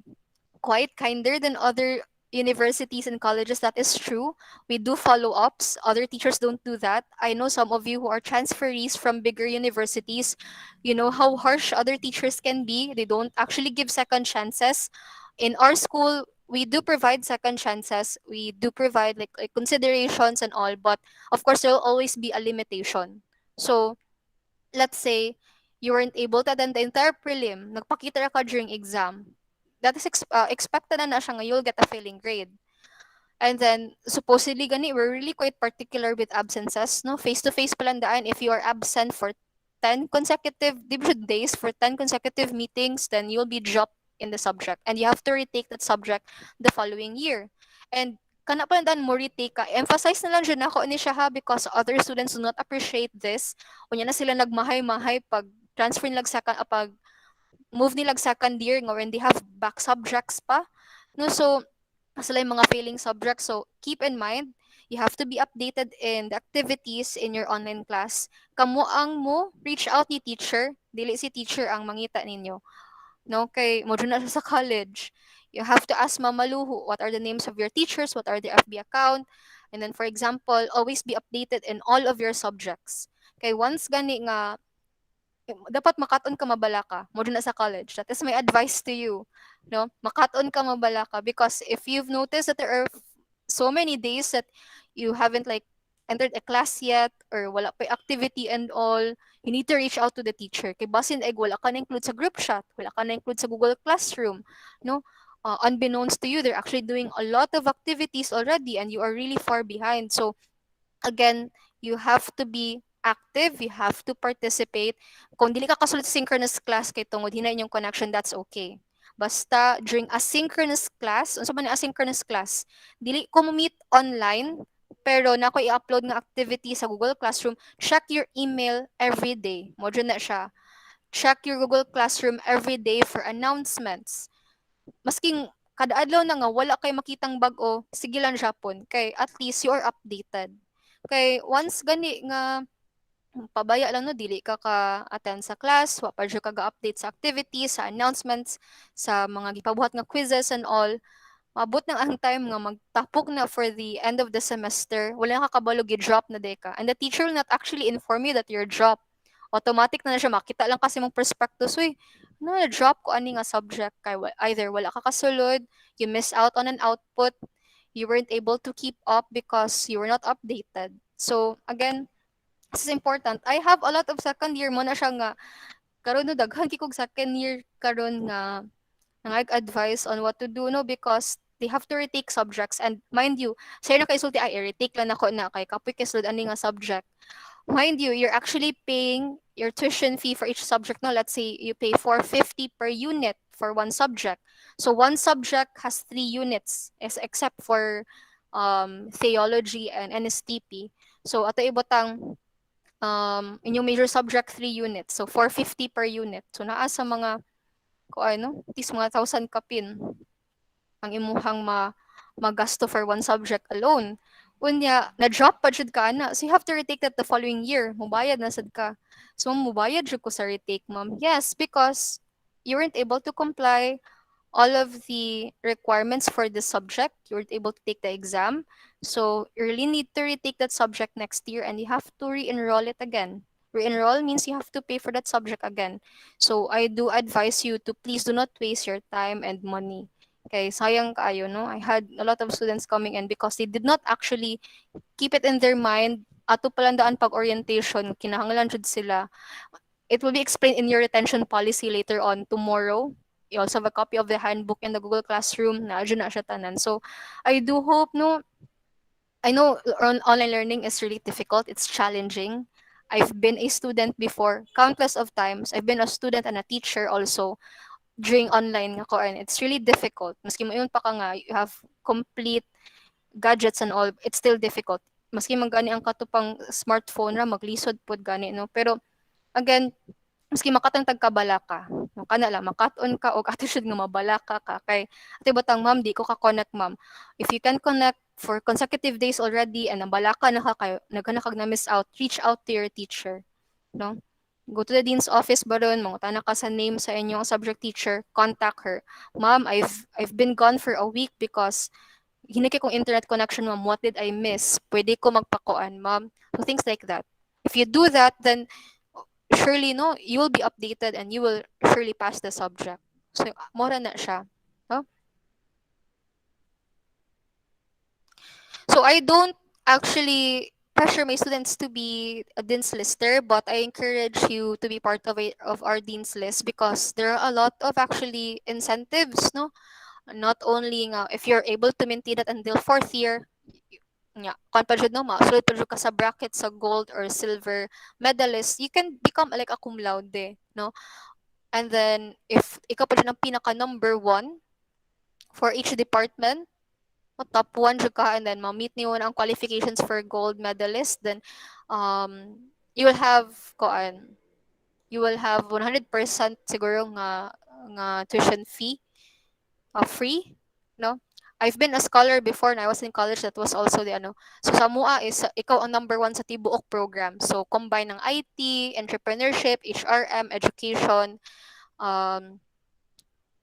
quite kinder than other universities and colleges. That is true. We do follow ups. Other teachers don't do that. I know some of you who are transferees from bigger universities, you know how harsh other teachers can be. They don't actually give second chances. In our school, we do provide second chances. We do provide like considerations and all, but of course there will always be a limitation. So let's say you weren't able to attend the entire prelim, nagpakita ra ka during exam, that is expected na siya nga you'll get a failing grade. And then, supposedly gani, we're really quite particular with absences, no? Face-to-face palandaan, if you are absent for 10 consecutive division days, for 10 consecutive meetings, then you'll be dropped in the subject. And you have to retake that subject the following year. And kana palandaan mo retake ka, emphasize na lang dyan ako ni siya ha, because other students do not appreciate this. Unya na sila nagmahay-mahay pag transfer nila sa pag move nila second year nga when they have back subjects pa. No, so sila yung mga failing subjects. So keep in mind, you have to be updated in the activities in your online class. Kamu ang mo reach out ni teacher, dili si teacher ang mangita ninyo. No, kay mo na siya sa college. You have to ask Mama Luhu what are the names of your teachers, what are their FB account, and then for example, always be updated in all of your subjects. Kay once gani nga dapat makaton ka mabala ka mo na sa college. That is my advice to you. No, makaton ka mabala ka because if you've noticed that there are so many days that you haven't like entered a class yet or wala pa activity and all, you need to reach out to the teacher. Kay basin egg wala ka na include sa group chat, wala ka na include sa Google Classroom, no? Unbeknownst to you, they're actually doing a lot of activities already and you are really far behind. So again, you have to be active, you have to participate. Kung dili ka kasulod sa synchronous class kay tungod hina inyong connection, that's okay. Basta during asynchronous class, unsa man ang asynchronous class, dili ko mo meet online, pero na ko i-upload nga activity sa Google Classroom, check your email every day. Mo na siya. Check your Google Classroom every day for announcements. Masking kada adlaw na nga wala kay makitang bag-o, sige lang Japon kay at least you are updated. Kay once gani nga pabaya lang no dili ka attend sa class, wa pa jud ka ga-update sa activities, sa announcements, sa mga gipabuhat nga quizzes and all. Maabot na ang time nga magtapok na for the end of the semester, wala na kakabalo gi-drop na deka. And the teacher will not actually inform you that you're dropped. Automatic na siya makita lang kasi mong prospectus, uy, no, na-drop ko ani nga subject kay either wala ka kasulod, you miss out on an output, you weren't able to keep up because you were not updated. So again, this is important. I have a lot of second year mo na siya nga karon no daghan kikog second year karon nga nag-advise on what to do no because they have to retake subjects and mind you, say na kay sulti ay retake lang ako na kay kapoy kasulod ani nga subject. Mind you, you're actually paying your tuition fee for each subject. No, let's say you pay 450 per unit for one subject. So one subject has 3 units, except for theology and NSTP. So ato ibotang inyong major subject 3 units. So 450 per unit. So naa sa mga ko ano, at least mga 1,000 kapin ang imuhang magasto for one subject alone. Unya, na-drop pa jud ka na. So you have to retake that the following year. Mubayad na sad ka. So mubayad jud ko sa retake, ma'am. Yes, because you weren't able to comply all of the requirements for the subject. You weren't able to take the exam. So you really need to retake that subject next year and you have to re-enroll it again. Re-enroll means you have to pay for that subject again. So I do advise you to please do not waste your time and money. Okay, sayang kaayo, no? I had a lot of students coming in because they did not actually keep it in their mind. Ato palandaan pag orientation, kinahanglan jud sila. It will be explained in your retention policy later on tomorrow. You also have a copy of the handbook in the Google Classroom na adyo na siya tanan. So I do hope no I know online learning is really difficult. It's challenging. I've been a student before, countless of times. I've been a student and a teacher also during online nga ko and it's really difficult. Maski mo yun pa ka nga, you have complete gadgets and all, it's still difficult. Maski man gani ang katupang smartphone ra maglisod pod gani no. Pero again, maski makatang kabala ka, kana lang makaton ka o attitude nga mabalaka ka kay ati batang ma'am di ko ka connect ma'am. If you can connect for consecutive days already and nabalaka na ka kayo, nagkana kag na miss out, reach out to your teacher, no? Go to the dean's office ba ron, mangutana ka sa name sa inyong subject teacher, contact her. Ma'am, I've been gone for a week because hiniki kong internet connection, ma'am. What did I miss? Pwede ko magpakuan, ma'am. So things like that. If you do that, then surely no, you will be updated and you will surely pass the subject. So mora na siya. No? So I don't actually pressure my students to be a dean's lister, but I encourage you to be part of our dean's list because there are a lot of actually incentives, no? Not only nga if you're able to maintain that until fourth year, nga kon pa jud no masulod pa jud ka sa bracket sa gold or silver medalist, you can become like a cum laude, no? And then if ikaw pa jud ang pinaka number one for each department, top one jud ka and then ma-meet niyo ang qualifications for gold medalist, then you will have koan, you will have 100% siguro nga tuition fee free, no? I've been a scholar before and I was in college that was also the ano. So sa MUA is ikaw ang number one sa tibuok program. So combine ng IT, entrepreneurship, HRM, education, um,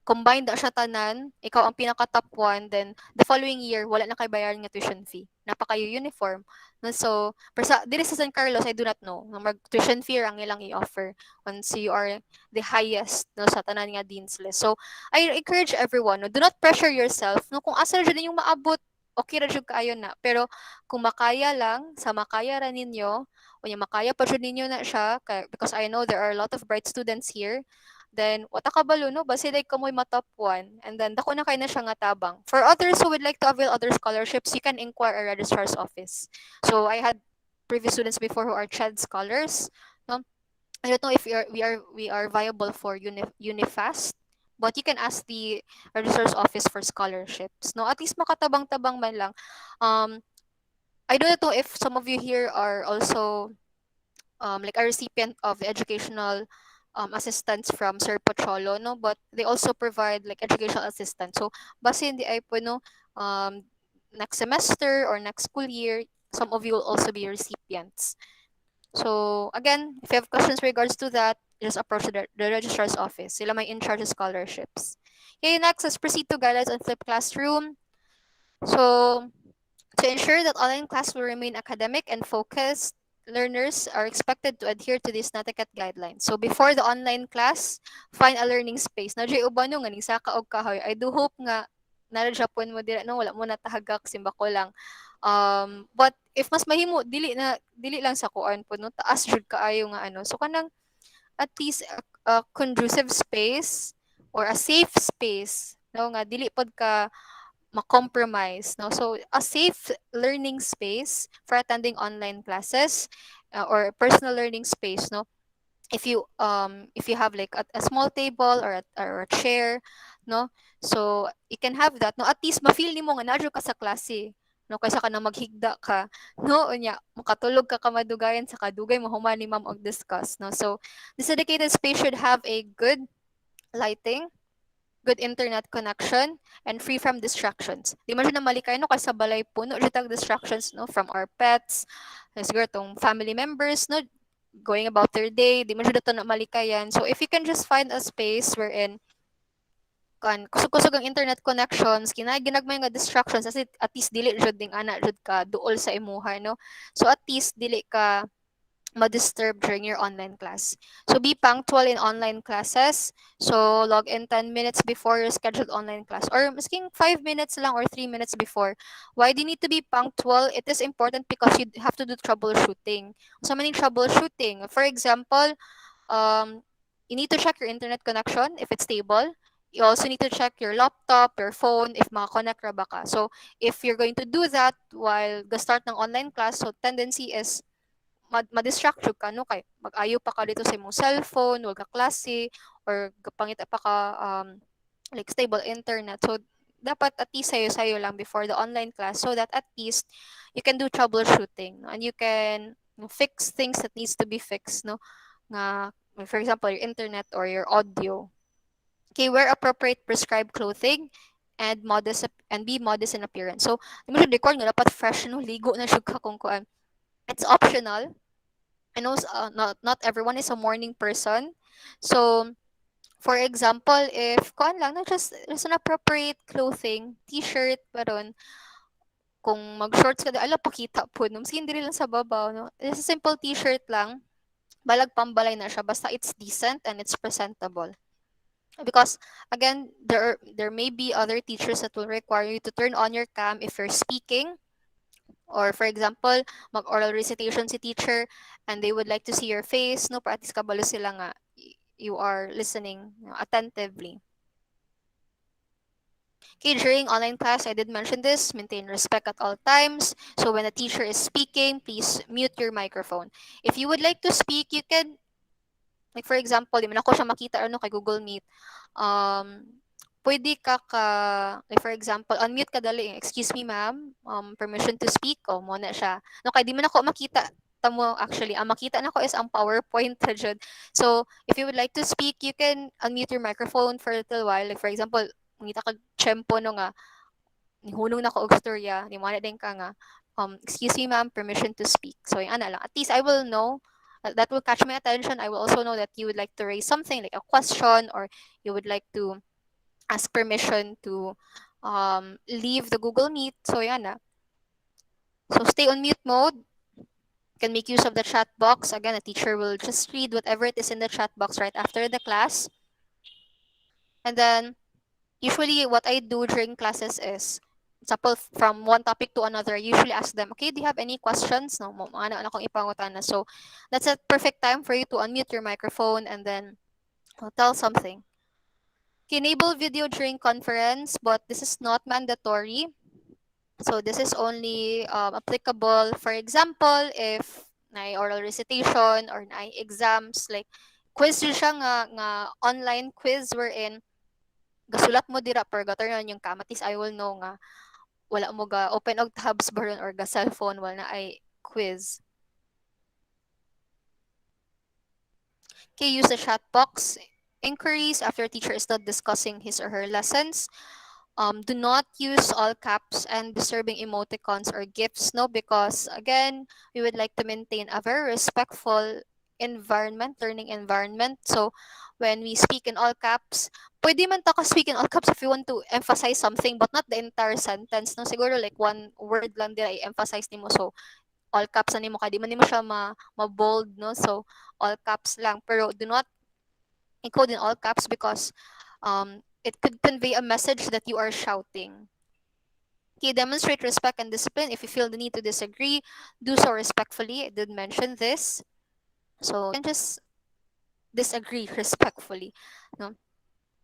combined na siya tanan, ikaw ang pinaka top one, then the following year, wala na kay bayaran nga tuition fee. Napakayo uniform. No, so, pero sa, dili sa San Carlos, I do not know. Nga mag tuition fee ang ilang i-offer once you are the highest no, sa tanan nga dean's list. So, I encourage everyone, no, do not pressure yourself. No, kung asa na dyan yung maabot, okay ra jud kaayo na. Pero kung makaya lang, sa makaya ra ninyo, o yung makaya pa jud ninyo na siya, because I know there are a lot of bright students here, then, wata kabalo, no? Basi like kamoy matop one. And then, dako na kayo na siya nga tabang. For others who would like to avail other scholarships, you can inquire a registrar's office. So, I had previous students before who are CHED scholars. No? I don't know if we are viable for Unifast, but you can ask the registrar's office for scholarships. No, at least makatabang-tabang man lang. I don't know if some of you here are also like a recipient of the educational assistance from Sir Pocholo, no? But they also provide like educational assistance. So, base hindi ay po, no, um, next semester or next school year, some of you will also be recipients. So, again, if you have questions regards to that, just approach the registrar's office. Sila may in charge of scholarships. Okay, next, let's proceed to guidelines on flipped classroom. So, to ensure that online class will remain academic and focused, learners are expected to adhere to these Etiquette guidelines. So before the online class, find a learning space. Na jay uban nga ning saka og kahoy. I do hope nga nara Japon mo dira no wala mo na tahagak simba ko lang. But if mas mahimo dili lang sa kuan po no taas jud kaayo nga ano. So kanang at least a conducive space or a safe space no nga dili pod ka ma-compromise, no? So, a safe learning space for attending online classes or personal learning space, no? If you have like a small table or a chair, no? So, you can have that, no? At least ma-feel nimo nga nadyo ka sa klase, no? Kaysa ka na maghigda ka, no? Unya, makatulog ka kamadugayan sa kadugay mo human ni ma'am og discuss, no? So, this dedicated space should have a good lighting, good internet connection, and free from distractions. Di man siya na malikay no kasi sa balay puno siya tag distractions no from our pets, siguro tong family members no going about their day, di man siya dato na malikayan. So if you can just find a space wherein kan kusog-kusog ang internet connections, ginagmay nga distractions as at least dili jud ding ana jud ka duol sa imuha no. So at least dili ka ma-disturb during your online class. So be punctual in online classes. So log in 10 minutes before your scheduled online class or masking 5 minutes lang or 3 minutes before. Why do you need to be punctual? It is important because you have to do troubleshooting. So many troubleshooting. For example, um, you need to check your internet connection if it's stable. You also need to check your laptop, your phone, if makakonect ra ba ka. So if you're going to do that while the start ng online class, so tendency is ma-distract jud ka no kay mag-ayo pa ka dito sa imong cellphone, wag ka klase or pangita pa ka like stable internet. So dapat at least sayo-sayo lang before the online class so that at least you can do troubleshooting no? And you can fix things that needs to be fixed no nga For example, your internet or your audio. Okay, wear appropriate prescribed clothing and and be modest in appearance. So, di mo siya record nga dapat fresh no ligo na siya ka kung kuan. It's optional. I know not everyone is a morning person. So, for example, if kuan lang na just an appropriate clothing, t-shirt paron kung mag-shorts ka, ala pakita po no. Sige, dili lang sa babaw no. It's a simple t-shirt lang. Balag pambalay na siya basta it's decent and it's presentable. Because again, there may be other teachers that will require you to turn on your cam if you're speaking, or for example mag oral recitation si teacher and they would like to see your face no para at least kabalo sila nga you are listening, attentively. Okay, during online class I did mention this, maintain respect at all times. So when a teacher is speaking, please mute your microphone. If you would like to speak, you can, like for example, di man ako siya makita ano kay Google Meet. Pwede like for example, unmute ka dali. Excuse me, ma'am. Permission to speak. O, mo na siya. No, kay di man ako makita. Tamo, actually, ang makita na ko is ang PowerPoint na dyan. So, if you would like to speak, you can unmute your microphone for a little while. Like for example, mangita ka tsempo no nga, nihunong na ko og storya, ni mo na din ka nga, excuse me ma'am, permission to speak. So, yung ana lang. At least I will know, that will catch my attention. I will also know that you would like to raise something like a question, or you would like to ask permission to leave the Google Meet. So, yan na. So, stay on mute mode. You can make use of the chat box. Again, a teacher will just read whatever it is in the chat box right after the class. And then, usually what I do during classes is, example, from one topic to another, I usually ask them, okay, do you have any questions? No, ano akong ipangutana. So, that's a perfect time for you to unmute your microphone and then tell something. Enable video during conference, but this is not mandatory. So this is only applicable, for example, if na oral recitation or na exams, like quiz yun siya nga online quiz wherein gasulat mo dira per gatornan yung kamatis, I will know nga wala mo ga open og tabs baron or ga cellphone wala na ay quiz. Okay, use the chat box inquiries after teacher is not discussing his or her lessons. Do not use all caps and disturbing emoticons or gifs, no, because again, we would like to maintain a very respectful environment, learning environment. So when we speak in all caps, pwede man ta ka speak in all caps if you want to emphasize something, but not the entire sentence, no? Siguro like one word lang din ay emphasize nimo. So all caps na nimo, kaya di man nimo siya ma-bold, no? So all caps lang. Pero do not encode in all caps because it could convey a message that you are shouting. Okay, demonstrate respect and discipline. If you feel the need to disagree, do so respectfully. I did mention this. So you can just disagree respectfully. No?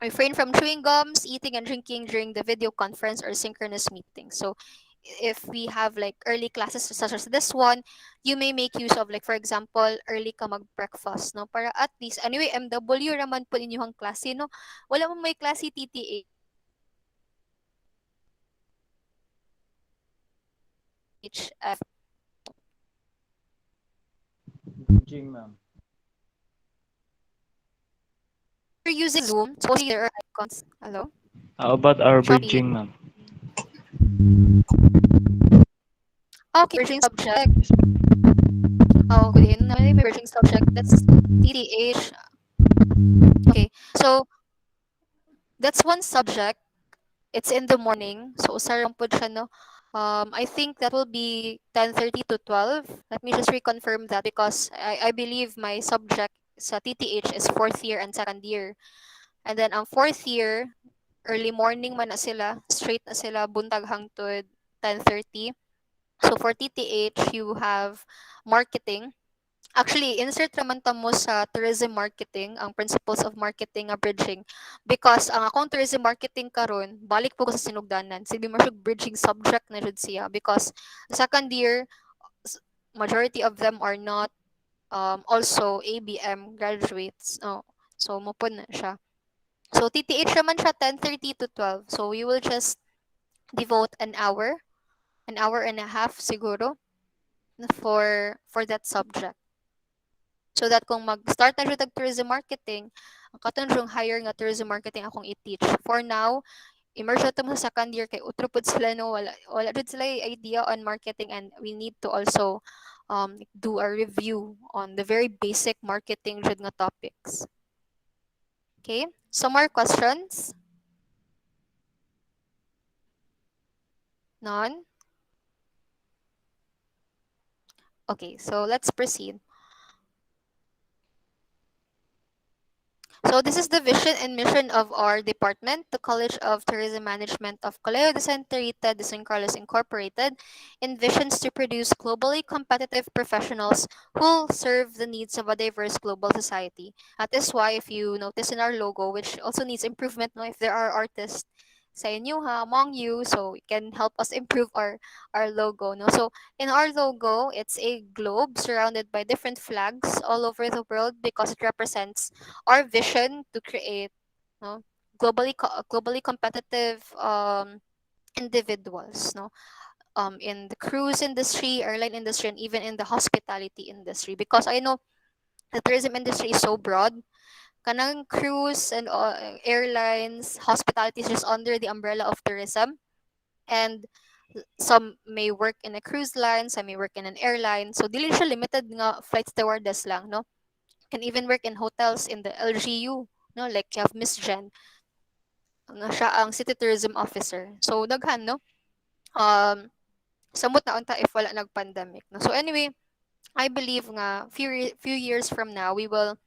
Refrain from chewing gums, eating and drinking during the video conference or synchronous meetings. So if we have like early classes such as this one, you may make use of like for example, early ka mag-breakfast, no? Para at least, anyway, MW raman po inyong klase, no? Wala mo may klase TTH. Bridging, ma'am. You're using Zoom, supposedly there are icons. Hello? How about our Shopee. bridging, ma'am? Okay, bridging subject. Oh, good. May bridging subject. That's TTH. Okay, so that's one subject. It's in the morning. So, usarang po siya, no? I think that will be 10:30 to 12. Let me just reconfirm that because I believe my subject sa TTH is fourth year and second year. And then ang fourth year, early morning man na sila, straight na sila, buntag hangtod 10:30. So for TTH, you have marketing. Actually, insert naman ta mo sa tourism marketing, ang principles of marketing nga bridging. Because ang akong tourism marketing karon, balik po ko sa sinugdanan. Sige mo siya bridging subject na jud siya. Because second year, majority of them are not also ABM graduates. No. So, mo po na siya. So, TTH naman siya 10:30 to 12. So, we will just devote an hour and a half siguro for that subject. So that kung mag-start na siya tag tourism marketing, ang katon siyang hire nga tourism marketing akong i-teach. For now, immerse to mo sa second year kay utro pud sila no, wala jud sila idea on marketing, and we need to also do a review on the very basic marketing jud nga topics. Okay? Some more questions? None? Okay, so let's proceed. So this is the vision and mission of our department, the College of Tourism Management of Colegio de Santa Rita de San Carlos Incorporated, envisions to produce globally competitive professionals who will serve the needs of a diverse global society. That is why if you notice in our logo, which also needs improvement, no, if there are artists sa inyo ha, among you, so it can help us improve our logo. No? So in our logo, it's a globe surrounded by different flags all over the world because it represents our vision to create no globally competitive individuals no in the cruise industry, airline industry, and even in the hospitality industry, because I know the tourism industry is so broad. Kanang cruise and airlines, hospitality is just under the umbrella of tourism, and some may work in a cruise line, some may work in an airline, so dili siya limited nga flight stewardess lang no, can even work in hotels in the LGU, no, like you have Miss Jen, na siya ang city tourism officer. So daghan no. Um samot na unta if wala nag-pandemic. No? So anyway, I believe nga few years from now we will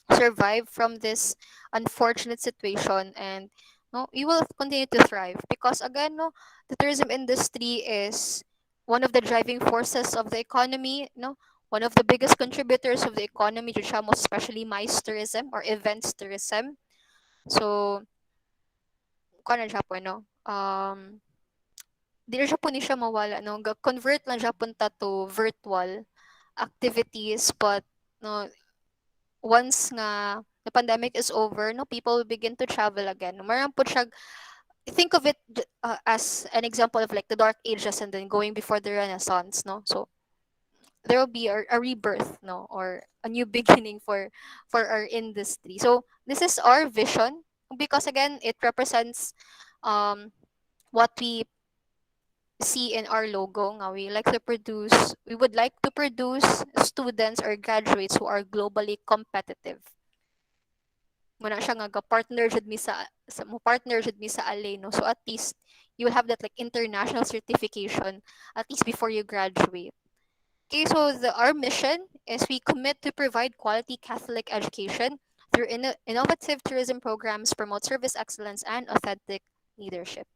survive from this unfortunate situation, and no, we will continue to thrive because again no, the tourism industry is one of the driving forces of the economy, no, one of the biggest contributors of the economy to siya, most especially MICE tourism or events tourism. So kuan na siya po no, di na siya po ni siya mawala no, convert lang siya punta to virtual activities, but no, once nga the pandemic is over, no, people will begin to travel again. Maram po siya, think of it as an example of like the dark ages and then going before the renaissance, no. So there will be a rebirth, no, or a new beginning for our industry. So this is our vision because again it represents um what we see in our logo nga we would like to produce students or graduates who are globally competitive. Muna siya nga partner jud mi sa mo partner jud mi sa ALE no, so at least you will have that like international certification at least before you graduate. Okay, so our mission is we commit to provide quality Catholic education through innovative tourism programs, promote service excellence, and authentic leadership.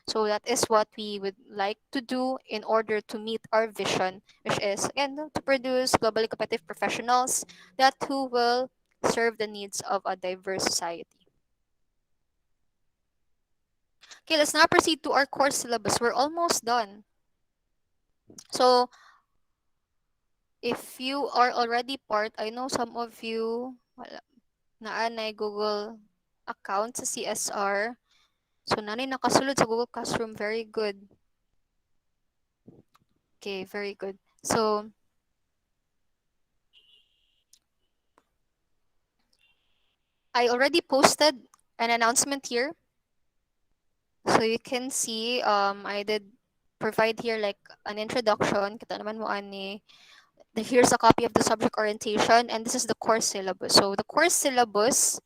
So that is what we would like to do in order to meet our vision, which is again to produce globally competitive professionals that who will serve the needs of a diverse society. Okay, let's now proceed to our course syllabus. We're almost done. So if you are already part, I know some of you wala naanay Google account sa CSR. So nanay nakasulod sa Google Classroom, very good. Okay, very good. So I already posted an announcement here. So you can see I did provide here like an introduction. Kita naman mo ani. Here's a copy of the subject orientation, and this is the course syllabus. So the course syllabus,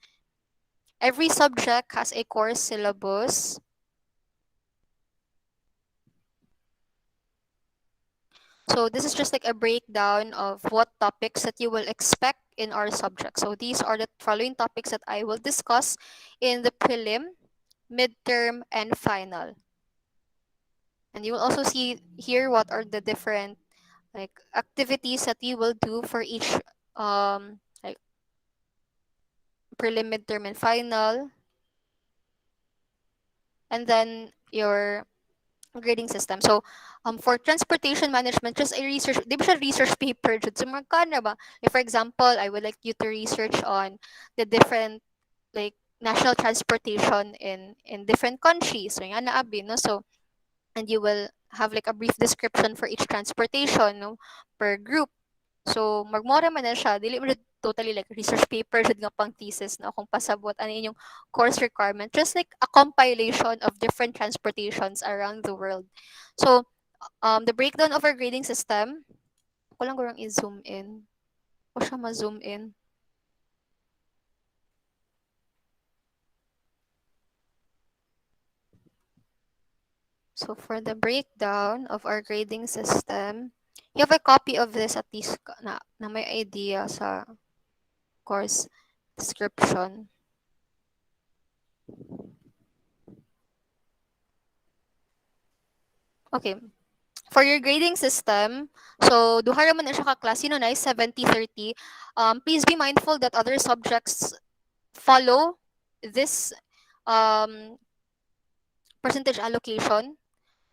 every subject has a course syllabus. So this is just like a breakdown of what topics that you will expect in our subject. So these are the following topics that I will discuss in the prelim, midterm, and final. And you will also see here what are the different like activities that you will do for each like prelim, midterm, and final. And then your grading system. So for transportation management, just a research, di ba siya research paper jud? So magkano ba? If for example, I would like you to research on the different like national transportation in different countries. So yan na abi, no? So and you will have like a brief description for each transportation, no, per group. So magmora man na siya, dili mo jud totally like research paper jud nga pang thesis na kung pasabot ano inyong course requirement, just like a compilation of different transportations around the world. So the breakdown of our grading system, ko lang gurang i-zoom in. O siya ma-zoom in. So for the breakdown of our grading system, you have a copy of this at least na may idea sa course description. Okay. For your grading system, so duha ra man na siya ka class, yun na 70-30. Please be mindful that other subjects follow this um, percentage allocation.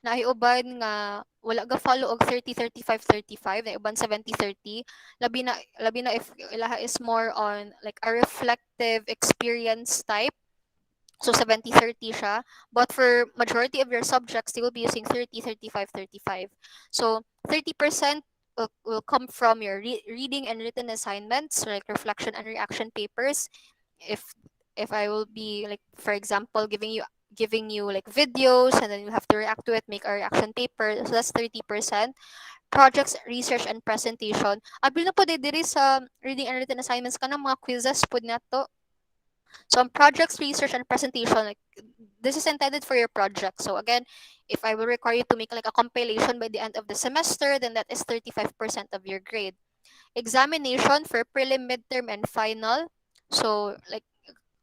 Na ay uban nga wala ga follow og 30-35-35, na uban 70-30. Labi na if ilaha is more on like a reflective experience type. So 70-30 siya. But for majority of your subjects, they will be using 30-35-35. So 30% will come from your reading and written assignments, so like reflection and reaction papers. If if I will be like, for example, giving you like videos and then you have to react to it, make a reaction paper. So that's 30%. Projects, research, and presentation. Abil na po diri sa reading and written assignments ka ng mga quizzes po na to. So on projects, research, and presentation, like this is intended for your project. So again, if I will require you to make like a compilation by the end of the semester, then that is 35% of your grade. Examination for prelim, midterm, and final. So like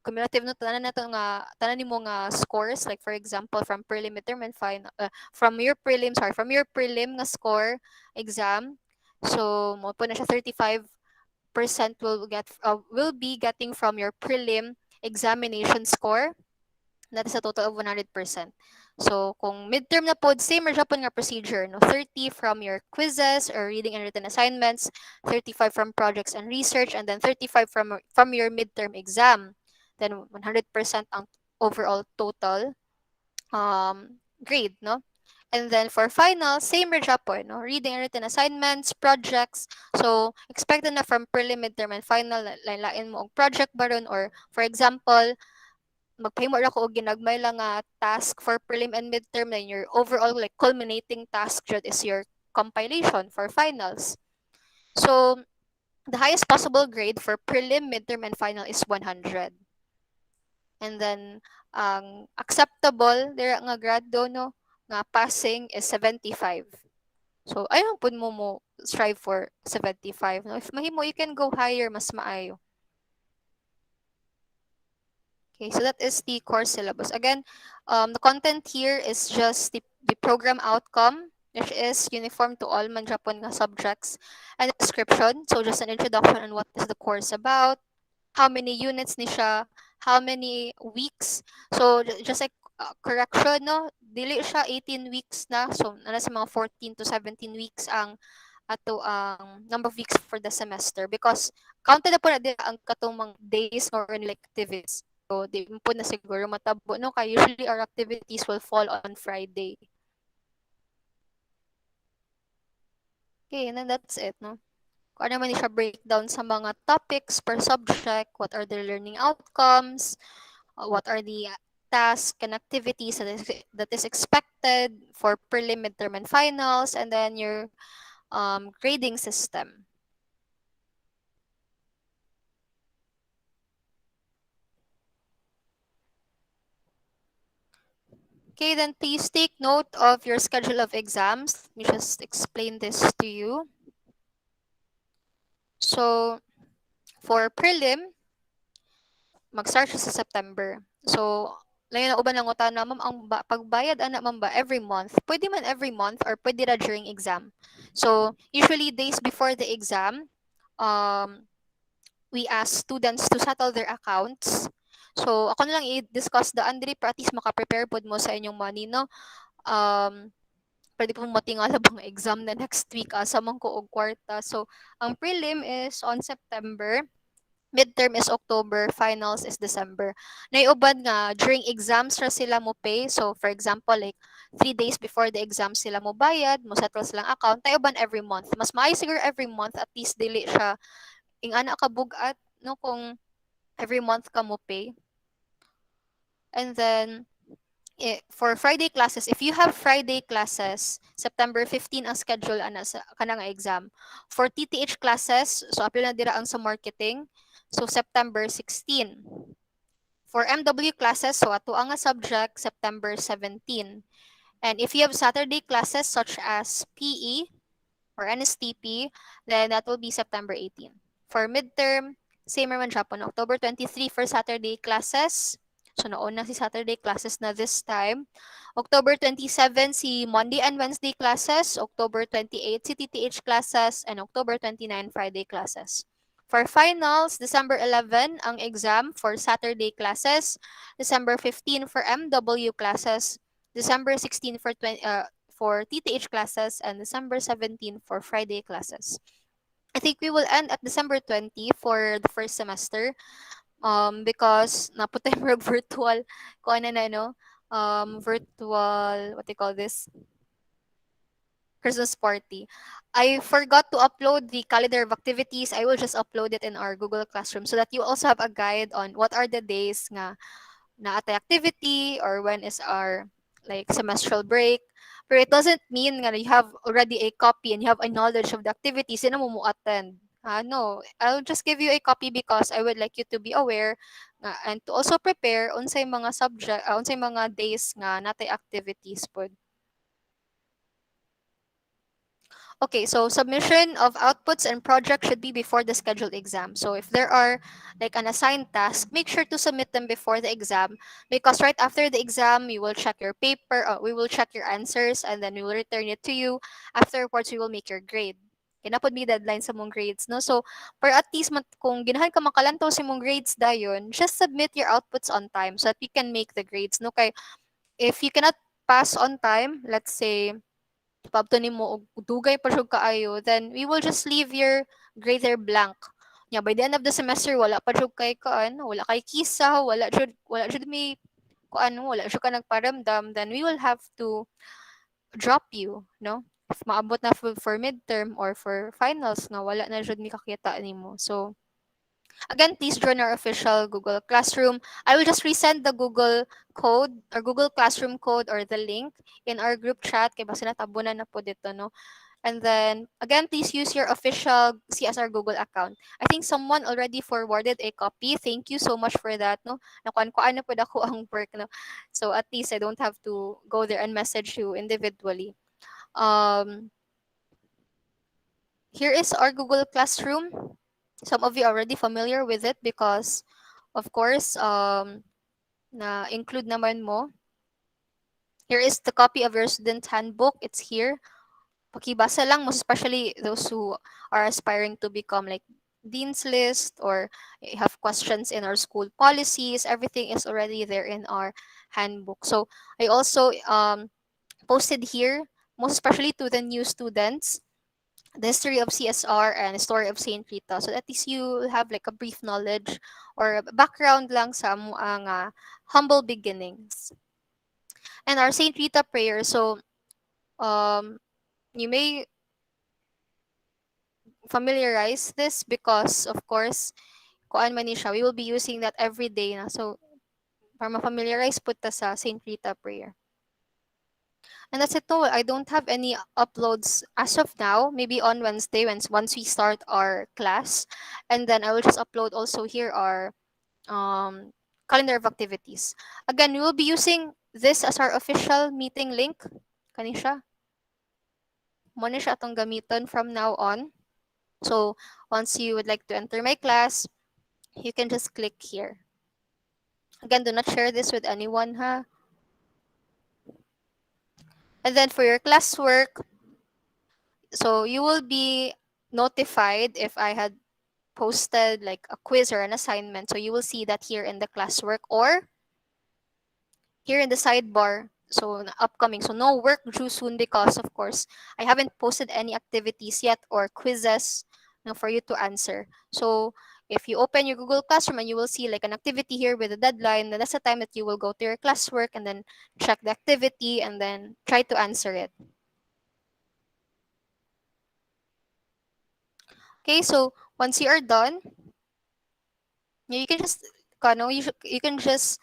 cumulative no tanan na to nga tanan nimo nga scores, like for example from prelim, midterm, and final, from your prelim nga score exam. So mo po na siya 35% will be getting from your prelim examination score. That is a total of 100%. So kung midterm na pod, same ra pod nga procedure, no? 30 from your quizzes or reading and written assignments, 35 from projects and research, and then 35 from your midterm exam. Then 100% ang overall total grade, no? And then for final, same ra siya po, no? Reading and written assignments, projects. So expected na from prelim, midterm, and final, lain mo og project baron, or for example, magpahimo ra ko og ginagmay lang nga task for prelim and midterm, then your overall like culminating task jud is your compilation for finals. So the highest possible grade for prelim, midterm, and final is 100. And then ang acceptable dira nga grado, no, nga passing is 75. So ayun pud mo strive for 75, no. If mahimo you can go higher, mas maayo. Okay, so that is the course syllabus. Again, the content here is just the program outcome, which is uniform to all man Japon nga subjects, and description. So just an introduction on what is the course about, how many units ni siya, how many weeks. So just like correction, no, dili siya 18 weeks na. So nana sa mga 14 to 17 weeks ang ato ang number of weeks for the semester, because counted na po na din ang katong mga days or like activities. So di mo po na siguro matabo, no, kay usually our activities will fall on Friday. Okay, and then that's it, no. Kung ano man siya breakdown sa mga topics per subject, what are their learning outcomes, what are the tasks and activities that is expected for prelim, midterm, and finals, and then your grading system. Okay, then please take note of your schedule of exams. Let me just explain this to you. So, for prelim, mag-start siya sa September. So, layo na uban ng utana, ma'am, ang pagbayad ana ma'am ba every month? Pwede man every month or pwede ra during exam. So, usually days before the exam, we ask students to settle their accounts. So, ako na lang i-discuss daan diri para at least maka-prepare pod mo sa inyong money, no? Pwede pong matingala bang exam na next week, asa man ko og kwarta. So, ang prelim is on September. midterm is October, finals is December. Naiuban nga during exams ra sila mo pay. So for example, like 3 days before the exam sila mo bayad, mo settle silang account. Naiuban every month. Mas maayo siguro every month, at least dili siya ing ana ka bugat no kung every month ka mo pay. And then for Friday classes, if you have Friday classes, September 15 ang schedule ana sa kanang exam. For TTH classes, so apil na dira ang sa marketing. So September 16. For MW classes, so ato ang nga subject September 17. And if you have Saturday classes such as PE or NSTP, then that will be September 18. For midterm, same naman Japan, October 23 for Saturday classes. So nauna si Saturday classes na this time. October 27 si Monday and Wednesday classes, October 28 si TTH classes, and October 29 Friday classes. For finals, December 11 ang exam for Saturday classes, December 15 for MW classes, December 16 for TTH classes, and December 17 for Friday classes. I think we will end at December 20 for the first semester, because naputay mo virtual ko ano na no, virtual, what do you call this, Christmas party. I forgot to upload the calendar of activities. I will just upload it in our Google Classroom so that you also have a guide on what are the days nga na at activity or when is our like semestral break. But it doesn't mean nga you have already a copy and you have a knowledge of the activities na mo attend. No, I'll just give you a copy because I would like you to be aware nga, and to also prepare unsay mga subject, unsay mga days nga natay activities pod. Okay, so submission of outputs and projects should be before the scheduled exam. So if there are like an assigned task, make sure to submit them before the exam, because right after the exam, we will check your paper, we will check your answers, and then we will return it to you. Afterwards, we will make your grade. Kinapod may deadline sa mong grades, no? So, for at least kung ginahan ka makalantaw sa mong grades dayon, just submit your outputs on time so that we can make the grades, no? Kay if you cannot pass on time, let's say pabto nimo og dugay pa jud kaayo, then we will just leave your grade there blank. Yeah, by the end of the semester wala pa jud kay kaan, wala kay kisa, wala jud may kuan, wala jud ka nagparamdam, then we will have to drop you, no? If maabot na for midterm or for finals nga wala na jud mi kakita nimo. So again, please join our official Google Classroom. I will just resend the Google code or Google Classroom code or the link in our group chat kay basta natabunan na po dito, no? And then again, please use your official CSR Google account. I think someone already forwarded a copy. Thank you so much for that, no? Nakuan-kuan na po ako ang work, no? So at least I don't have to go there and message you individually. Um, Here is our Google Classroom. Some of you are already familiar with it because, of course, na include naman mo. Here is the copy of your student handbook. It's here. Pakibasa lang, most especially those who are aspiring to become like dean's list or have questions in our school policies. Everything is already there in our handbook. So I also posted here, most especially to the new students, the history of CSR and the story of Saint Rita, so at least you have like a brief knowledge or background lang sa ang humble beginnings. And our Saint Rita prayer, so um, you may familiarize this because of course kuan man ni siya, we will be using that every day na. So para ma-familiarize po ta sa Saint Rita prayer. And that's it. No, I don't have any uploads as of now. Maybe on Wednesday, once we start our class, and then I will just upload also here our calendar of activities. Again, we will be using this as our official meeting link. Kani siya. Mo ni siya atong gamiton from now on. So once you would like to enter my class, you can just click here. Again, do not share this with anyone, ha. And then for your classwork, so you will be notified if I had posted like a quiz or an assignment. So you will see that here in the classwork or here in the sidebar. So upcoming. So no work due soon because of course I haven't posted any activities yet or quizzes for you to answer. So if you open your Google Classroom and you will see like an activity here with a deadline, then that's the time that you will go to your classwork and then check the activity and then try to answer it. Okay, so once you are done, you can just you can just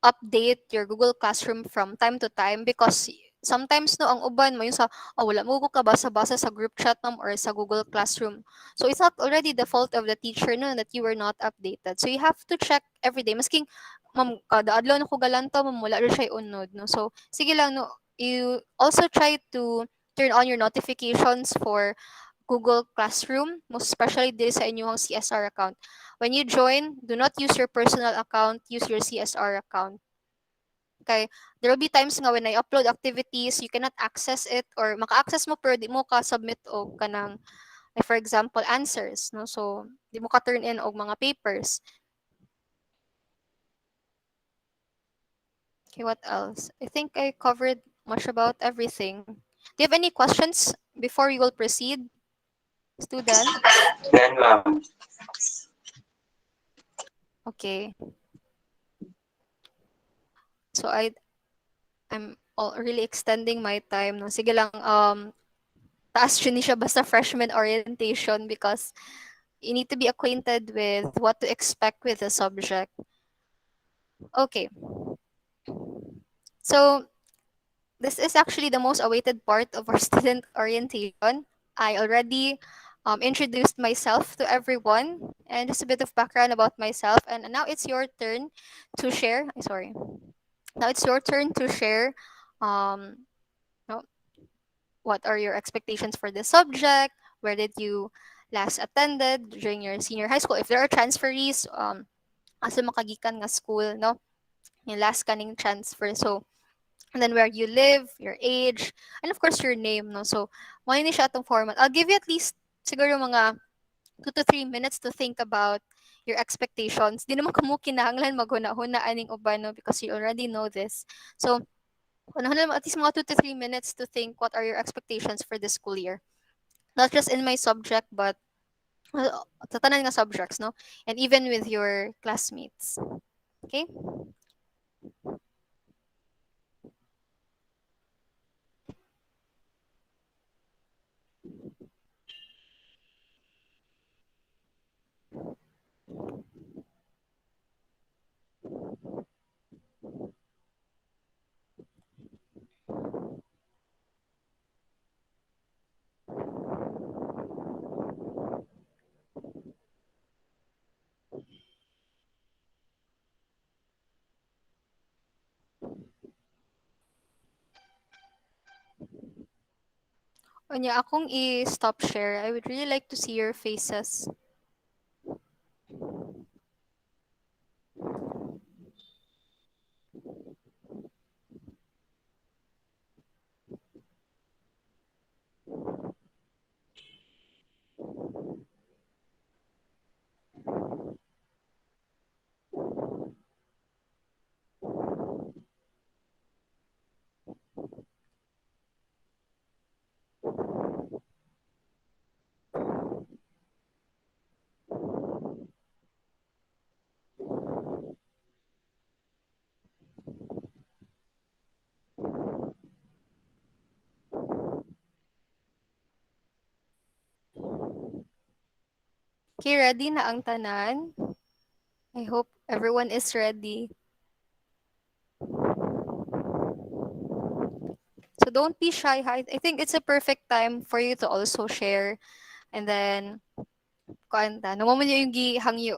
update your Google Classroom from time to time because sometimes no ang uban mo yung sa wala mo ko kabasa-basa sa group chat or sa Google Classroom. So it's not already the fault of the teacher no that you were not updated. So you have to check every day masking ma'am kada adlaw na ko galanto ma'am wala rin siya unod no. So sige lang no you also try to turn on your notifications for Google Classroom, most especially this sa inyong CSR account. When you join, do not use your personal account, use your CSR account. Okay, there will be times nga when I upload activities, you cannot access it or maka-access mo pero di mo ka submit og kanang like for example answers no so di mo ka turn in og mga papers. Okay, what else? I think I covered much about everything. Do you have any questions before we will proceed, students? Yan, ma'am. Okay. So I'm really extending my time no. Sige lang taas yun ni siya basta freshman orientation because you need to be acquainted with what to expect with the subject. Okay. So this is actually the most awaited part of our student orientation. I already introduced myself to everyone and just a bit of background about myself. And now it's your turn to share. Sorry. Now it's your turn to share um, no, what are your expectations for this subject? Where did you last attended during your senior high school? If there are transferees, asa makagikan nga school, no? Yung last kaning transfer. So, and then where you live, your age, and of course your name, no? So, mo ni siya atong format. I'll give you at least siguro mga 2 to 3 minutes to think about your expectations. Di naman kamo kinahanglan maghuna-huna aning uban, no? Because you already know this. So, at least mga 2 to 3 minutes to think what are your expectations for this school year. Not just in my subject, but sa tanan nga subjects, no? And even with your classmates. Okay? Onya, akong i-stop share. I would really like to see your faces. Okay, ready na ang tanan? I hope everyone is ready. So don't be shy. I think it's a perfect time for you to also share. And then, kuanta, no mo yung gihangyo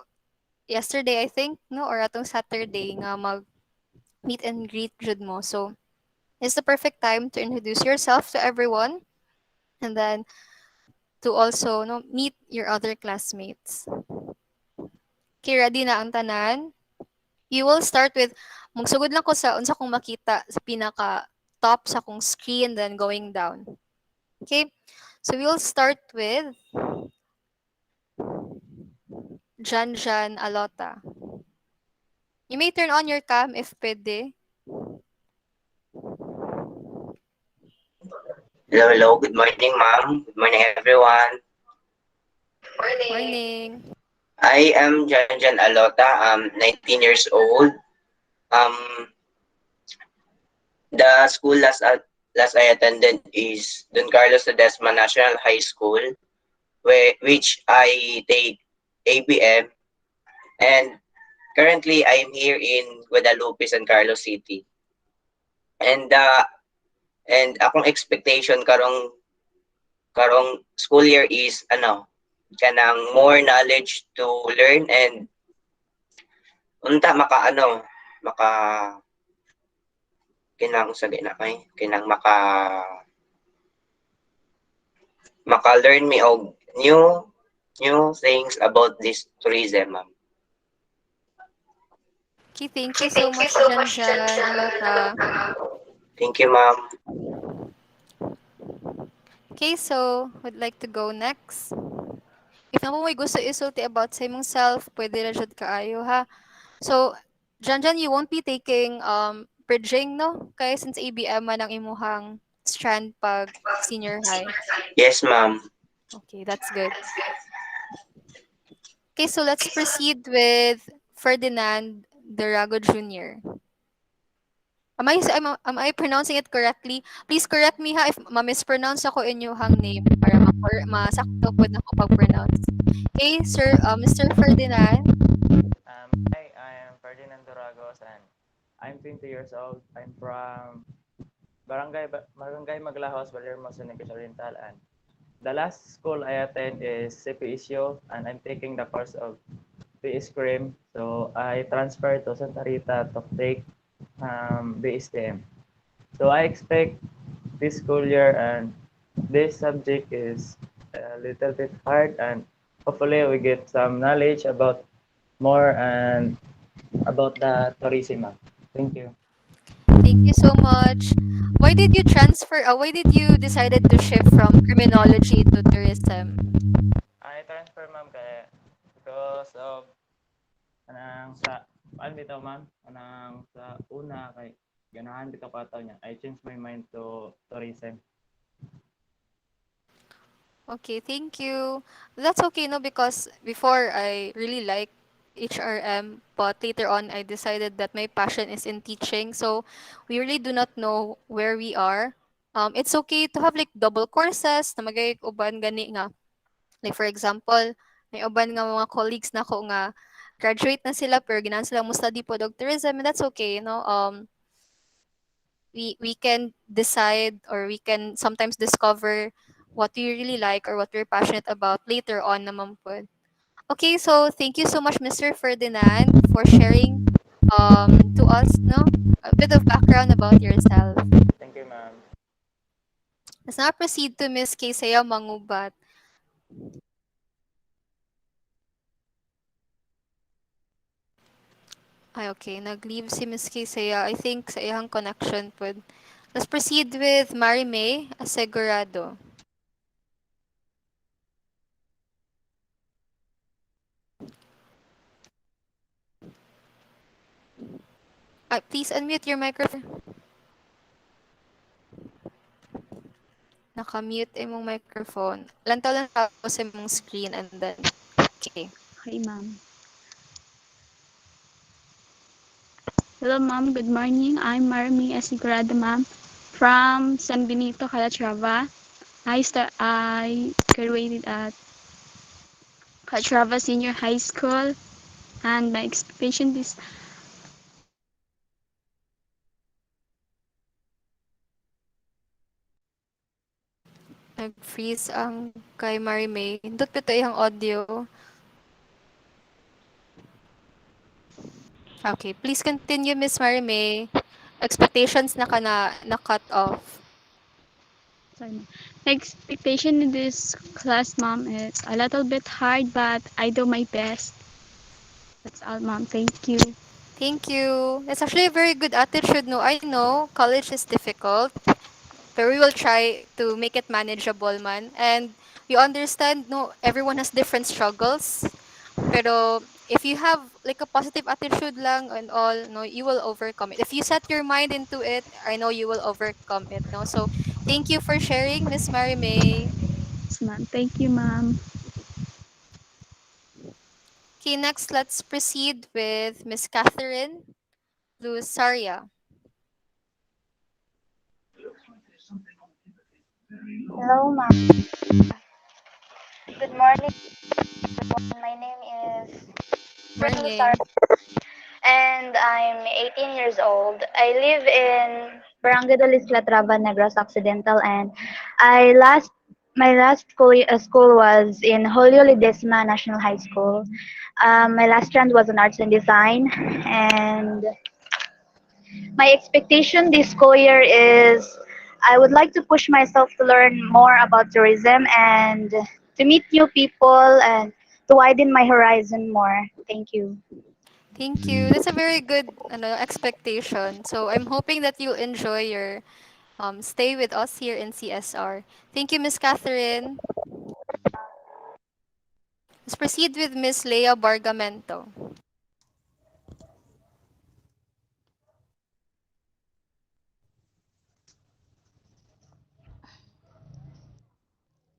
yesterday, I think, no? Or atong Saturday nga mag meet and greet jud mo. So, it's the perfect time to introduce yourself to everyone. And then, to also no meet your other classmates. Okay, ready na ang tanan? You will start with, magsugod lang ko sa unsa kong makita sa pinaka top sa kong screen, then going down. Okay? So we will start with Jan Alota. You may turn on your cam if pwede. Hello, hello. Good morning, ma'am. Good morning, everyone. Morning. I am Janjan Alota. I'm 19 years old. Um, the school last I attended is Don Carlos Ledesma National High School, which I take ABM, and currently I'm here in Guadalupe, San Carlos City. And akong expectation karong school year is kanang more knowledge to learn and unta maka kinang sabi na kay kinang maka-learn me og new things about this tourism, ma'am. Okay, thank you so much, Janjan Alota. Thank you, ma'am. Okay, so would like to go next. If na mo may gusto isulti about sa imong self, pwede ra jud kaayo ha. So, Janjan, you won't be taking bridging, no? Kaya since ABM man ang imuhang strand pag senior high. Yes, ma'am. Okay, that's good. Okay, so let's proceed with Ferdinand Darago Jr. Am I pronouncing it correctly? Please correct me ha if ma-mispronounce ako inyong name para masakto po na ako pag-pronounce. Okay, sir, Mr. Ferdinand. Hi, I am Ferdinand Doragos and I'm 20 years old. I'm from Barangay Maglahos, Balermo, Negros Oriental, and the last school I attend is CPSU, and I'm taking the course of PS Cream. So I transferred to Santa Rita to take BSTM. So I expect this school year and this subject is a little bit hard, and hopefully we get some knowledge about more and about the tourism. Thank you. Thank you so much. Why did you transfer? Why did you decided to shift from criminology to tourism? I transfer ma'am kaya because of anang sa ano bitaw ma'am anang sa una kay ganahan bitaw ko ataw niya. I changed my mind to tourism. Okay, thank you. That's okay, no, because before I really like HRM, but later on I decided that my passion is in teaching. So we really do not know where we are. It's okay to have like double courses na magay uban gani nga. Like for example, may uban nga mga colleagues na ko nga graduate na sila pero ginahan sila mo study po tourism, and that's okay, no? We can decide or we can sometimes discover what we really like or what we're passionate about later on naman po. Okay, so thank you so much, Mr. Ferdinand, for sharing to us, no, a bit of background about yourself. Thank you ma'am. Let's now proceed to Miss Keisaya Mangubat. Ay, okay, nag-leave si Miss Keisaya. I think sa iyang connection po. Let's proceed with Mary May Asegurado. Please unmute your microphone. Naka-mute imong microphone. Lantaw lang ako sa imong screen and then, okay. Okay, ma'am. Hello, ma'am. Good morning. I'm Marmi Asigurado, ma'am, from San Benito, Calatrava. I graduated at Calatrava Senior High School, and my expectation this Nag-freeze ang kay Mary May. Hindot pito iyang audio. Okay, please continue, Miss Mary May. Expectations na cut off. sorry, ma'am. My expectation in this class, ma'am, is a little bit hard, but I do my best. That's all, ma'am. Thank you. Thank you. It's actually a very good attitude. No, I know college is difficult, but we will try to make it manageable, man. And we understand, no, everyone has different struggles. Pero if you have like a positive attitude lang and all, no, you will overcome it. If you set your mind into it, I know you will overcome it. No, so thank you for sharing, Miss Mary May. Yes, ma'am. Thank you, ma'am. Okay, next let's proceed with Miss Catherine Lusaria. Hello, ma'am. Good morning. My name is Catherine Lusar, Morning. and I'm 18 years old. I live in Barangay de Lisla Traba, Negros Occidental, and I last my last school was in Julio Ledesma National High School. My last trend was in arts and design, and my expectation this school year is I would like to push myself to learn more about tourism and to meet new people and to widen my horizon more. Thank you. Thank you. That's a very good expectation. So I'm hoping that you enjoy your stay with us here in CSR. Thank you, Miss Catherine. Let's proceed with Miss Leah Bargamento.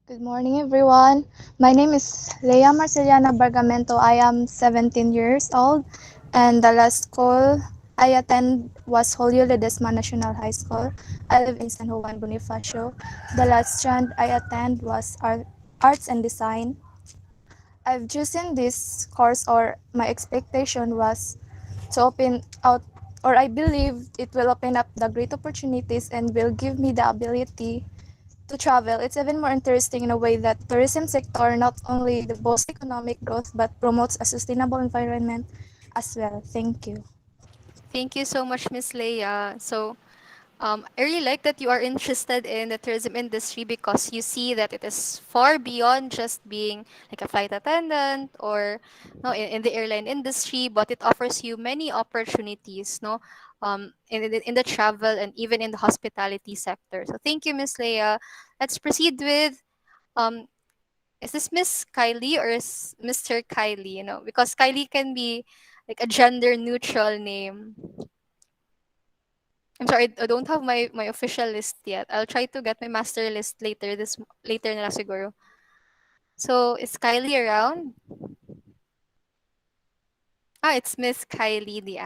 Good morning, everyone. My name is Leia Marceliana Bargamento. I am 17 years old, and the last school I attend was Julio Ledesma National High School. I live in San Juan Bonifacio. The last strand I attend was Arts and Design. I've chosen this course, or my expectation was to open out, or I believe it will open up the great opportunities and will give me the ability to travel. It's even more interesting in a way that tourism sector not only the boasts economic growth but promotes a sustainable environment as well. Thank you. Thank you so much, Miss Leah. So I really like that you are interested in the tourism industry because you see that it is far beyond just being like a flight attendant or no in the airline industry, but it offers you many opportunities, no, in the travel and even in the hospitality sector. So thank you, Miss Leah. Let's proceed with um, is this Miss Kylie or is Mr. Kylie? You know, because Kylie can be like a gender neutral name. I'm sorry, I don't have my official list yet. I'll try to get my master list later na lang siguro. So, is Kylie around? Ah, it's Miss Kylie Di.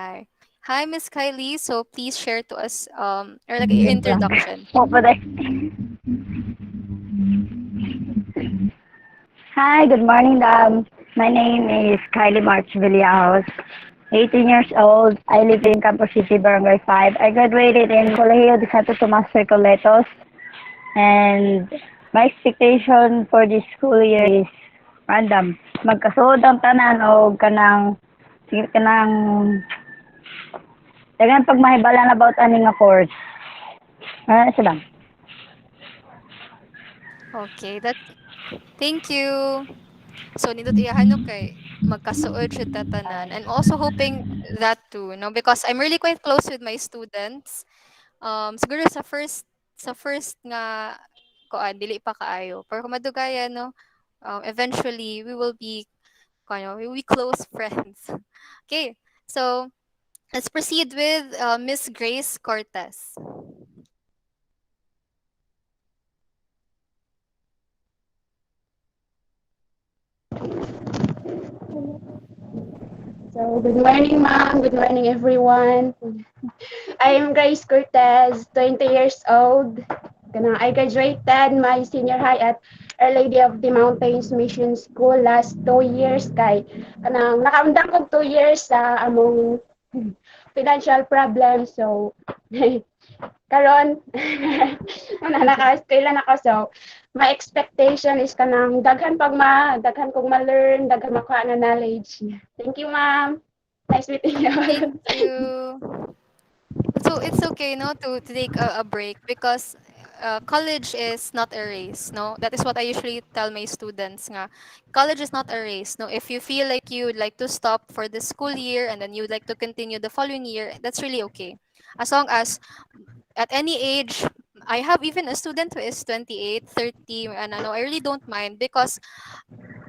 Hi, Miss Kylie. So, please share to us or like your Wait lang. introduction. Opo, Hi, good morning, Dam. My name is Kylie March Villahoz. 18 years old. I live in Campo City, Barangay 5. I graduated in Colegio de Santo Tomas Recoletos. And my expectation for this school year is random. Magkasuod ang tanan o sige kanang dagan pagmahibalan about ani nga course. Sa lang. Okay, thank you. So, nindot iyahan no kay magkasuod siya tatanan. And also hoping that too, no? Because I'm really quite close with my students. Siguro sa first nga kuan dili pa kaayo. Pero kung madugayan no, eventually we will be close friends. Okay. So, let's proceed with Miss Grace Cortez. So, good morning, ma'am. Good morning, everyone. I am Grace Cortez, 20 years old. I graduated my senior high at Our Lady of the Mountains Mission School last 2 years kay nakaundang ko 2 years sa among financial problem. So, karon naka-eskwela na ako. So, my expectation is daghan kong ma-learn, daghan makuha na knowledge. Thank you, ma'am. Nice meeting you. Thank you. So it's okay no to take a break because college is not a race, no. That is what I usually tell my students nga. College is not a race, no. If you feel like you would like to stop for the school year and then you would like to continue the following year, that's really okay. As long as at any age, I have even a student who is 28, 30, and I really don't mind because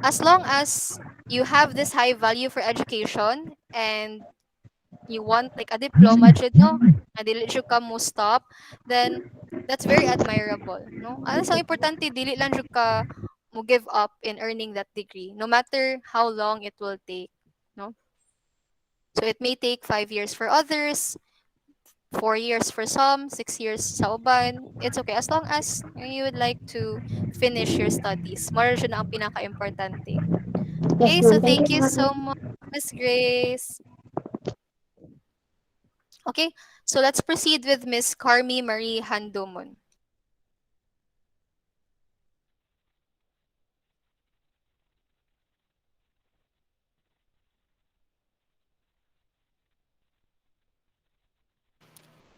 as long as you have this high value for education and you want like a diploma jud no na dili jud ka mo stop, then that's very admirable, no. Ano sa importante dili lang jud ka mo give up in earning that degree no matter how long it will take. no? So it may take 5 years for others, 4 years for some, 6 years sa uban. It's okay as long as you would like to finish your studies. Moral siya na ang pinaka-importante. Yes, Okay, so ma'am. Thank you, thank you ma'am. so much, Miss Grace. Okay, so let's proceed with Miss Carmi Marie Handomon.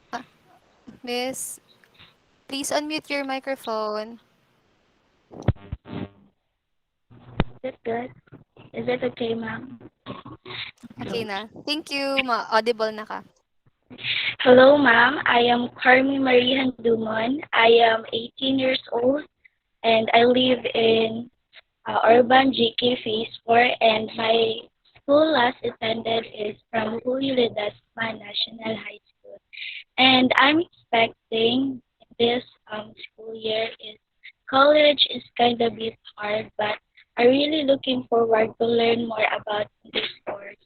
Ah, Miss, please unmute your microphone. Is it good? Is it okay, ma'am? Okay na. Thank you. Audible na ka. Hello, ma'am. I am Carmi Marie Handumon. I am 18 years old and I live in Urban GK Phase 4 and my school last attended is from Julio Ledesma National High School. And I'm expecting this school year is college is kind of bit hard, but I'm really looking forward to learn more about this course.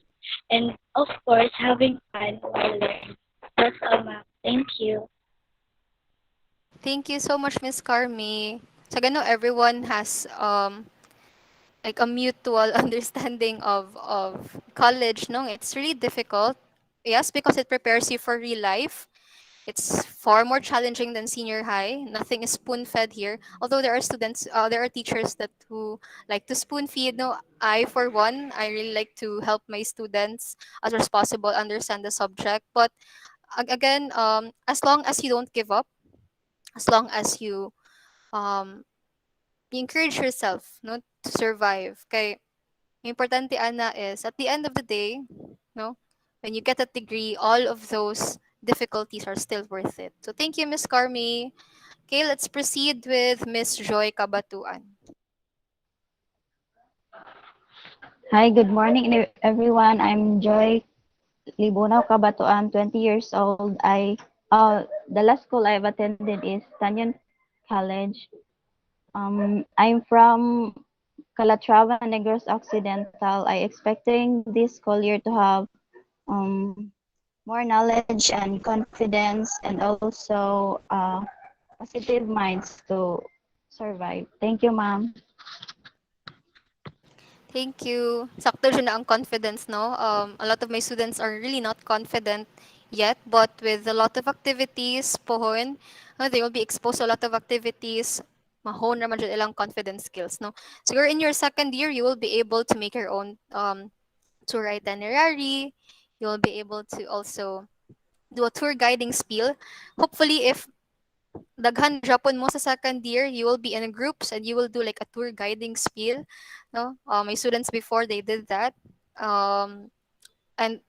And of course, having fun while learning. That's all, ma'am. Thank you. Thank you so much, Miss Carmi. Sa gano, everyone has like a mutual understanding of college. No, it's really difficult. Yes, because it prepares you for real life. It's far more challenging than senior high. Nothing is spoon fed here. Although there are students, there are teachers that who like to spoon feed. No, I for one, I really like to help my students as much as possible understand the subject. But again, as long as you don't give up, as long as um you encourage yourself, no, to survive. Kay importante ana is at the end of the day, no, when you get a degree, all of those difficulties are still worth it. So thank you, Miss Carmi. Okay, let's proceed with Miss Joy Kabatuan. Hi, good morning everyone. I'm Joy Libunaw Kabatuan, 20 years old. The last school I've attended is Tanyan College. I'm from Calatrava, Negros Occidental. I expecting this school year to have more knowledge and confidence and also positive minds to survive. Thank you, ma'am. Thank you. Sakto siya na ang confidence, no? A lot of my students are really not confident yet, but with a lot of activities, pohon, they will be exposed to a lot of activities, mahon naman siya ilang confidence skills, no? So you're in your second year, you will be able to make your own tour itinerary. You'll be able to also do a tour guiding spiel. Hopefully, if daghan Japon mo sa second year, you will be in groups and you will do like a tour guiding spiel. No, my students before they did that, and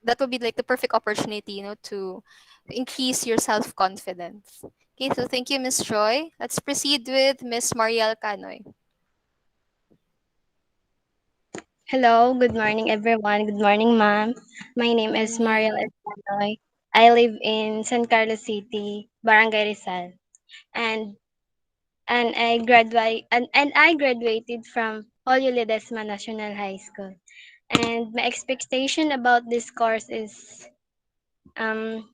that would be like the perfect opportunity, to increase your self confidence. Okay, so thank you, Miss Joy. Let's proceed with Miss Mariel Canoy. Hello, good morning everyone. Good morning, ma'am. My name is Mariel Morning. Espanoy. I live in San Carlos City, Barangay Rizal. And and I graduated from Julio Ledesma National High School. And my expectation about this course is um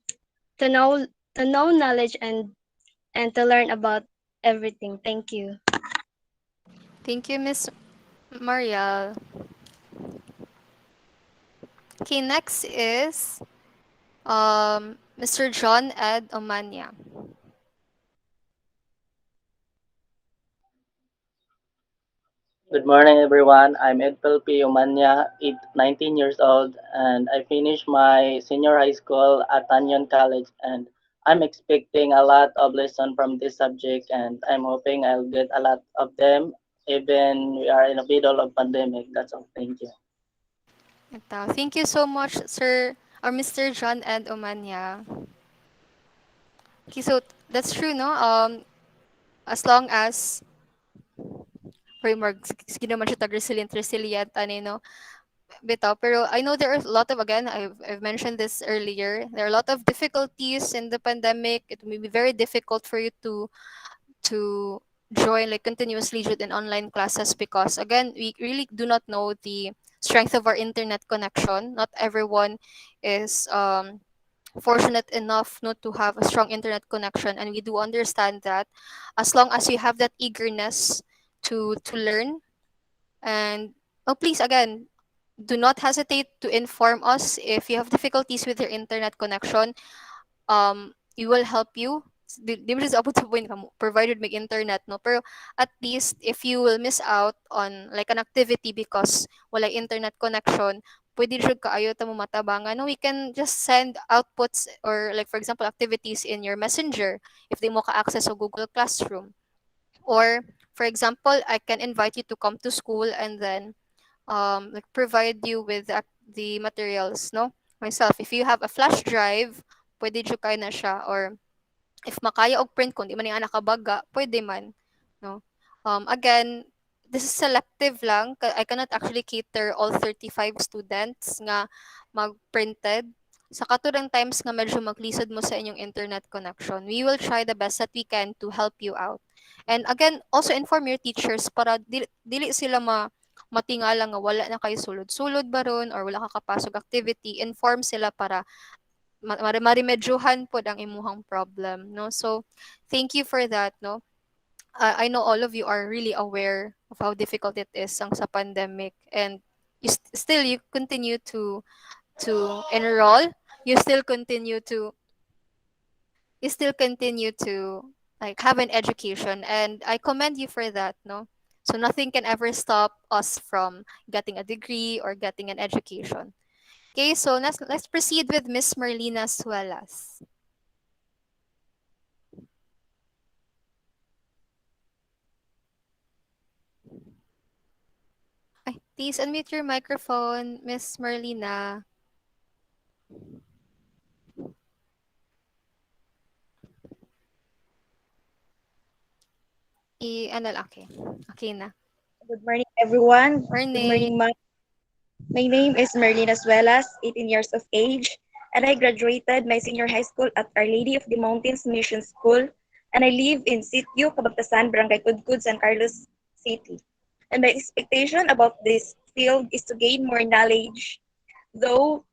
to know to know knowledge and to learn about everything. Thank you. Thank you, Miss Mariel. Okay, next is Mr. John Ed Omania. Good morning, everyone. I'm Edpel P. Umanya, 19 years old, and I finished my senior high school at Tanyon College. And I'm expecting a lot of lesson from this subject, and I'm hoping I'll get a lot of them, even we are in the middle of pandemic. That's all. Thank you. Ito. Thank you so much, Sir or Mr. John Ed Omania. Okay, so that's true, no? As long as framework, sige naman siya resilient, ano, no? Bitaw. Pero I know there are a lot of, again, I've mentioned this earlier, there are a lot of difficulties in the pandemic. It may be very difficult for you to join like continuously in online classes because again we really do not know the strength of our internet connection. Not everyone is fortunate enough not to have a strong internet connection, and we do understand that. As long as you have that eagerness to learn, and oh, please again, do not hesitate to inform us if you have difficulties with your internet connection. We will help you. Di mo siya sa abot sa point kamo, provided may internet, no? Pero at least if you will miss out on like an activity because wala internet connection, pwede jud kaayo ta mo matabangan. No, we can just send outputs or like for example activities in your messenger if di mo ka access sa Google Classroom. Or for example, I can invite you to come to school and then like provide you with the materials, no? Myself, if you have a flash drive, pwede jud kay na siya, or if makaya og print kung di man nga nakabaga, pwede man, no? Again, this is selective lang. I cannot actually cater all 35 students nga mag-printed. Sa katudang times nga medyo maglisod mo sa inyong internet connection, we will try the best that we can to help you out. And again, also inform your teachers para dili sila matingala nga wala na kayo sulod-sulod baron or wala ka kapasok activity. Inform sila para marimedyohan po ang imuhang problem, no? So thank you for that, no? I know all of you are really aware of how difficult it is ang sa pandemic, and still you continue to enroll. You still continue to like have an education, and I commend you for that, no? So nothing can ever stop us from getting a degree or getting an education. Okay, so let's proceed with Miss Marlena Suelas. Ay, please unmute your microphone, Miss Marlena. Ano lang, okay. Okay na. Good morning, everyone. Good Morning. morning, ma'am. My name is Merlina Suelas, 18 years of age, and I graduated my senior high school at Our Lady of the Mountains Mission School, and I live in Sitio, Cabagtasan, Barangay Cudcud, San Carlos City. And my expectation about this field is to gain more knowledge, though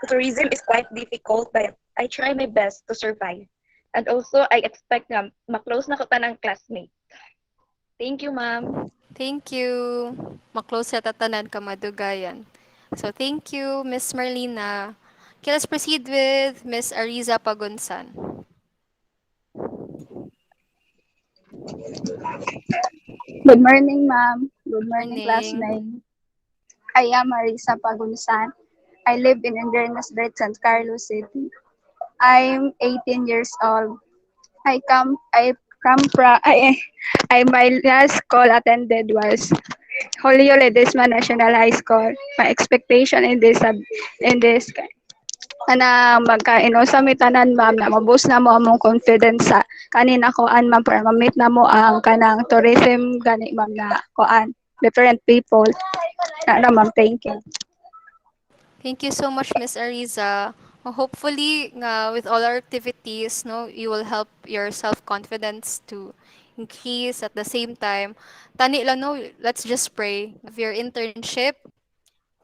tourism is quite difficult, but I try my best to survive. And also, I expect na maklose na ko ng classmate. Thank you, ma'am. Thank you. Maklose sa tatanan ka madugayan. So thank you, Miss Marlena. Okay, let's proceed with Miss Ariza Pagunsan. Good morning, ma'am. Good morning, Morning. classmates. I am Marisa Pagunsan. I live in Inverness, San Carlos City. I'm 18 years old. I come from my last call attended was Julio Ledesma National High School. My expectation in this ana magkaino sa mitanan ma'am na mabus na mo among confidence sa kanina koan ma'am para ma-meet na mo ang kanang tourism gani ma'am na koan different people. Na ma'am, thank you. Thank you so much, Miss Ariza. Hopefully, with all our activities, no, you will help your self-confidence to increase at the same time. Tani lang, no, let's just pray. If your internship,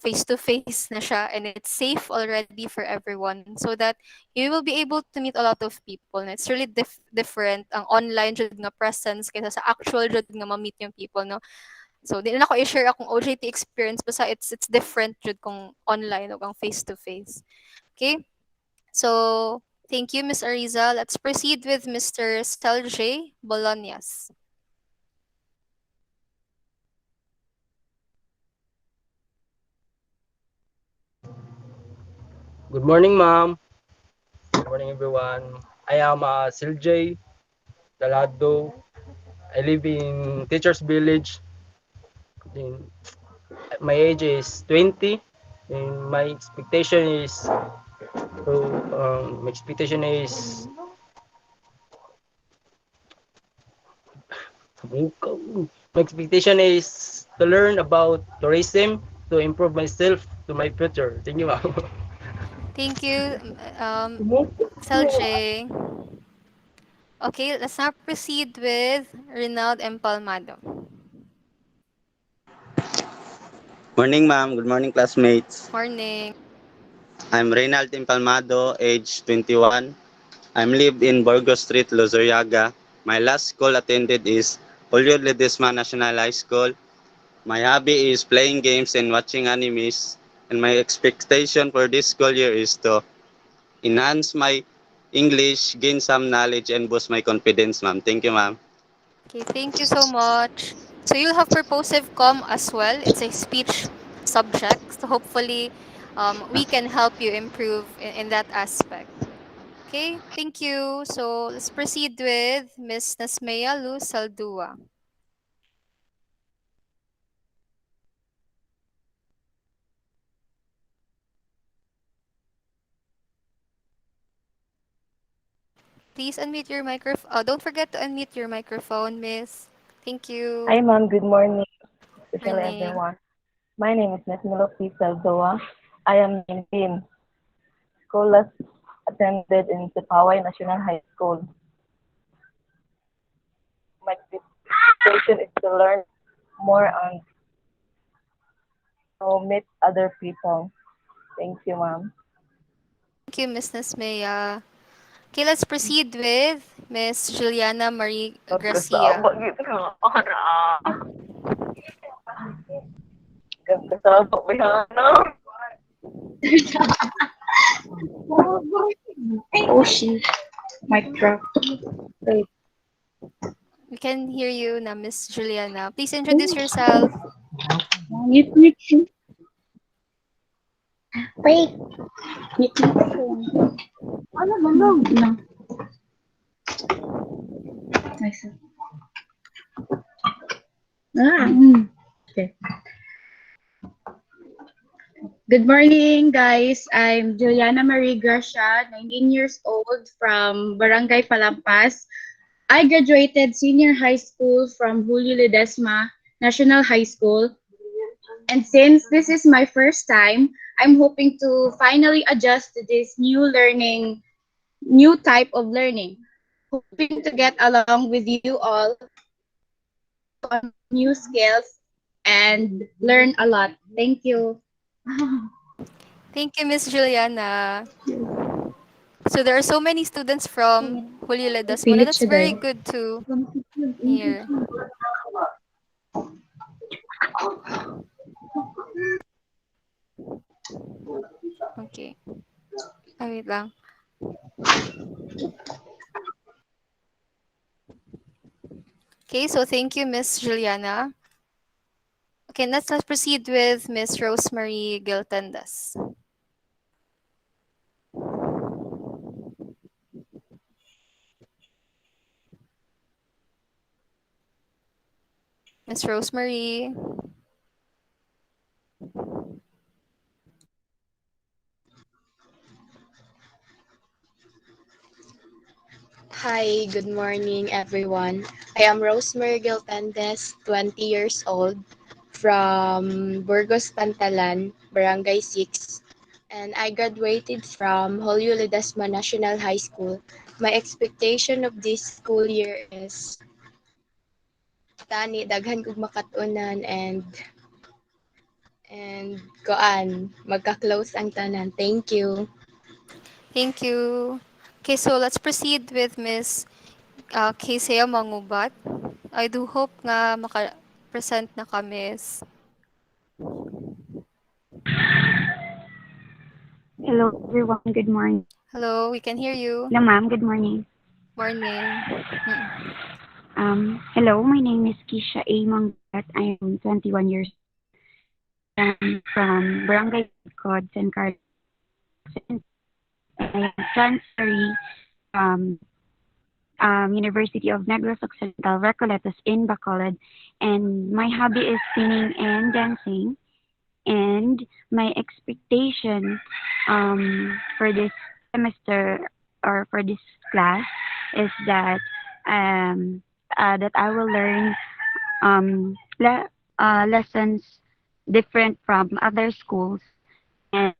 face-to-face na siya, and it's safe already for everyone so that you will be able to meet a lot of people. And it's really different ang online jud nga presence kaysa sa actual jud nga ma-meet yung people, no? So, di na ako i-share akong OJT experience basta it's different jud kung online o kung face to face. Okay? So, thank you, Miss Ariza. Let's proceed with Mr. Stelje Bolaños. Good morning, ma'am. Good morning, everyone. I am Siljay Dalado. I live in Teachers Village. In, my age is 20. And my expectation is my expectation is to learn about tourism to improve myself to my future. Thank you, ma'am. Thank you, Stelje. Okay, let's now proceed with Rinald Empalmado. Morning, ma'am. Good morning, classmates. Morning. I'm Reynald Impalmado, age 21. I'm live in Burgos Street, Luzuriaga. My last school attended is Julio Ledesma National High School. My hobby is playing games and watching animes. And my expectation for this school year is to enhance my English, gain some knowledge, and boost my confidence, ma'am. Thank you, ma'am. Okay, thank you so much. So you'll have purposive com as well. It's a speech subject. So hopefully we can help you improve in that aspect. Okay, thank you. So let's proceed with Miss Nasmea Lu Saldua. Please unmute your microphone. Don't forget to unmute your microphone, Miss. Thank you. Hi, ma'am. Good morning, especially Morning. everyone. My name is Miss Milofi Saldoa. I am 19. School last attended in Sipaway National High School. My expectation is to learn more and to meet other people. Thank you, ma'am. Thank you, Miss Nasmea. Okay, let's proceed with Miss Juliana Marie Gracia. Kasama gitu na. Kasama ba yan? Oh shit, mic drop. Wait. We can hear you na, Miss Juliana. Please introduce yourself. Mute, mute, mute. Wait. Mute, mute. Ano ba lang? Nice. Okay. Good morning, guys. I'm Juliana Marie Gracia, 19 years old from Barangay Palampas. I graduated senior high school from Julio Ledesma National High School. And since this is my first time, I'm hoping to finally adjust to this new type of learning. Hoping to get along with you all, improve on my new skills, and learn a lot. Thank you. Thank you, Miss Juliana. So there are so many students from Julio Ledesma. Pilit That's siya very dahil. good to hear. Okay. Wait lang. Okay, so thank you, Miss Juliana. Okay, let's proceed with Miss Rosemary Giltendas. Miss Rosemary. Hi, good morning everyone. I am Rosemary Giltendes, 20 years old, from Burgos Pantalan, Barangay 6, and I graduated from Julio Ledesma National High School. My expectation of this school year is tani daghan kog makatunan and koan magka-close ang tanan. Thank you. Thank you. Okay, so let's proceed with Miss Kisea Mangubat. I do hope nga maka-present na ka, Miss. Hello, everyone. Good morning. Hello, we can hear you. Hello, ma'am. Good morning. Morning. Hello, my name is Kisha A. Mangat. I am 21 years old. I'm from Barangay Cod, San Carlos. I am transferee from University of Negros Occidental, Recoletos in Bacolod. And my hobby is singing and dancing. And my expectation for this semester or for this class is that that I will learn lessons different from other schools and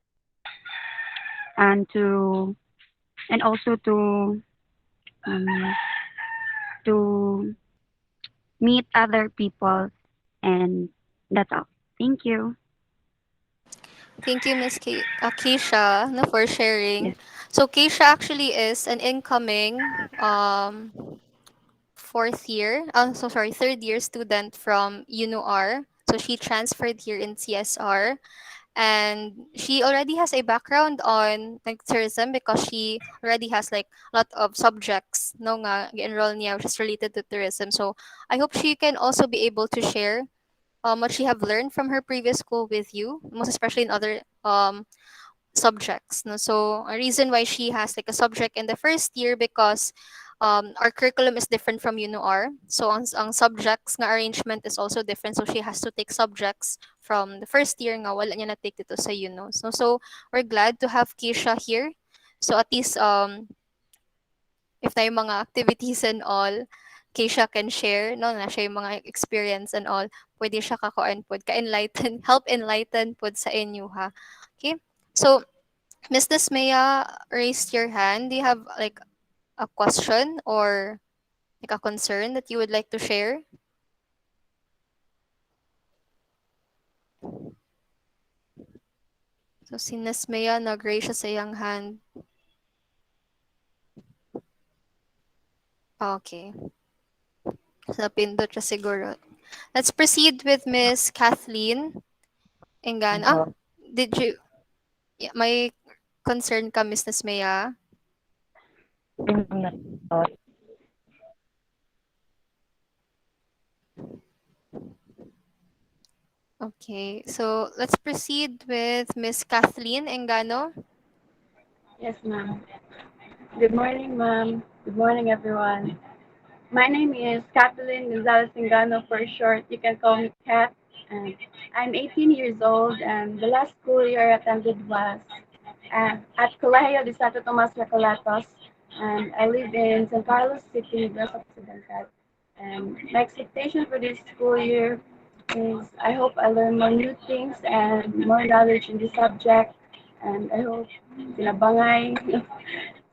and to and also um, to meet other people, and that's all. Thank you. Thank you, Miss Keisha, no, for sharing. Yes. So Keisha actually is an incoming fourth year, so sorry, third year student from UNUR. So she transferred here in CSR, and she already has a background on like tourism because she already has like a lot of subjects no nga enroll niya which is related to tourism. So I hope she can also be able to share what she have learned from her previous school with you, most especially in other subjects. No? So a reason why she has like a subject in the first year because our curriculum is different from UNOR. So ang subjects nga arrangement is also different. So she has to take subjects from the first year nga wala niya na take dito sa UNO. So we're glad to have Keisha here. So at least if na yung mga activities and all, Keisha can share, no, na siya yung mga experience and all, pwede siya kakuan pod, ka-enlighten, help enlighten pod sa inyo ha. Okay? So, Miss Desmea raised your hand. Do you have like a question or like a concern that you would like to share? So si Desmea nag-raise siya sa iyang hand. Okay. So pindot siya siguro. Let's proceed with Miss Kathleen Engan. Uh, Did you may concern ka, Miss Desmea? I'm not sure. Okay. So let's proceed with Miss Kathleen Engano. Yes, ma'am. Good morning, ma'am. Good morning, everyone. My name is Kathleen Gonzalez Singano for short. You can call me Kat. And I'm 18 years old, and the last school year I attended was at Colegio de Santo Tomas Recolatos, and I live in San Carlos City, Negros Occidental. And my expectation for this school year is I hope I learn more new things and more knowledge in this subject. And I hope sinabangay.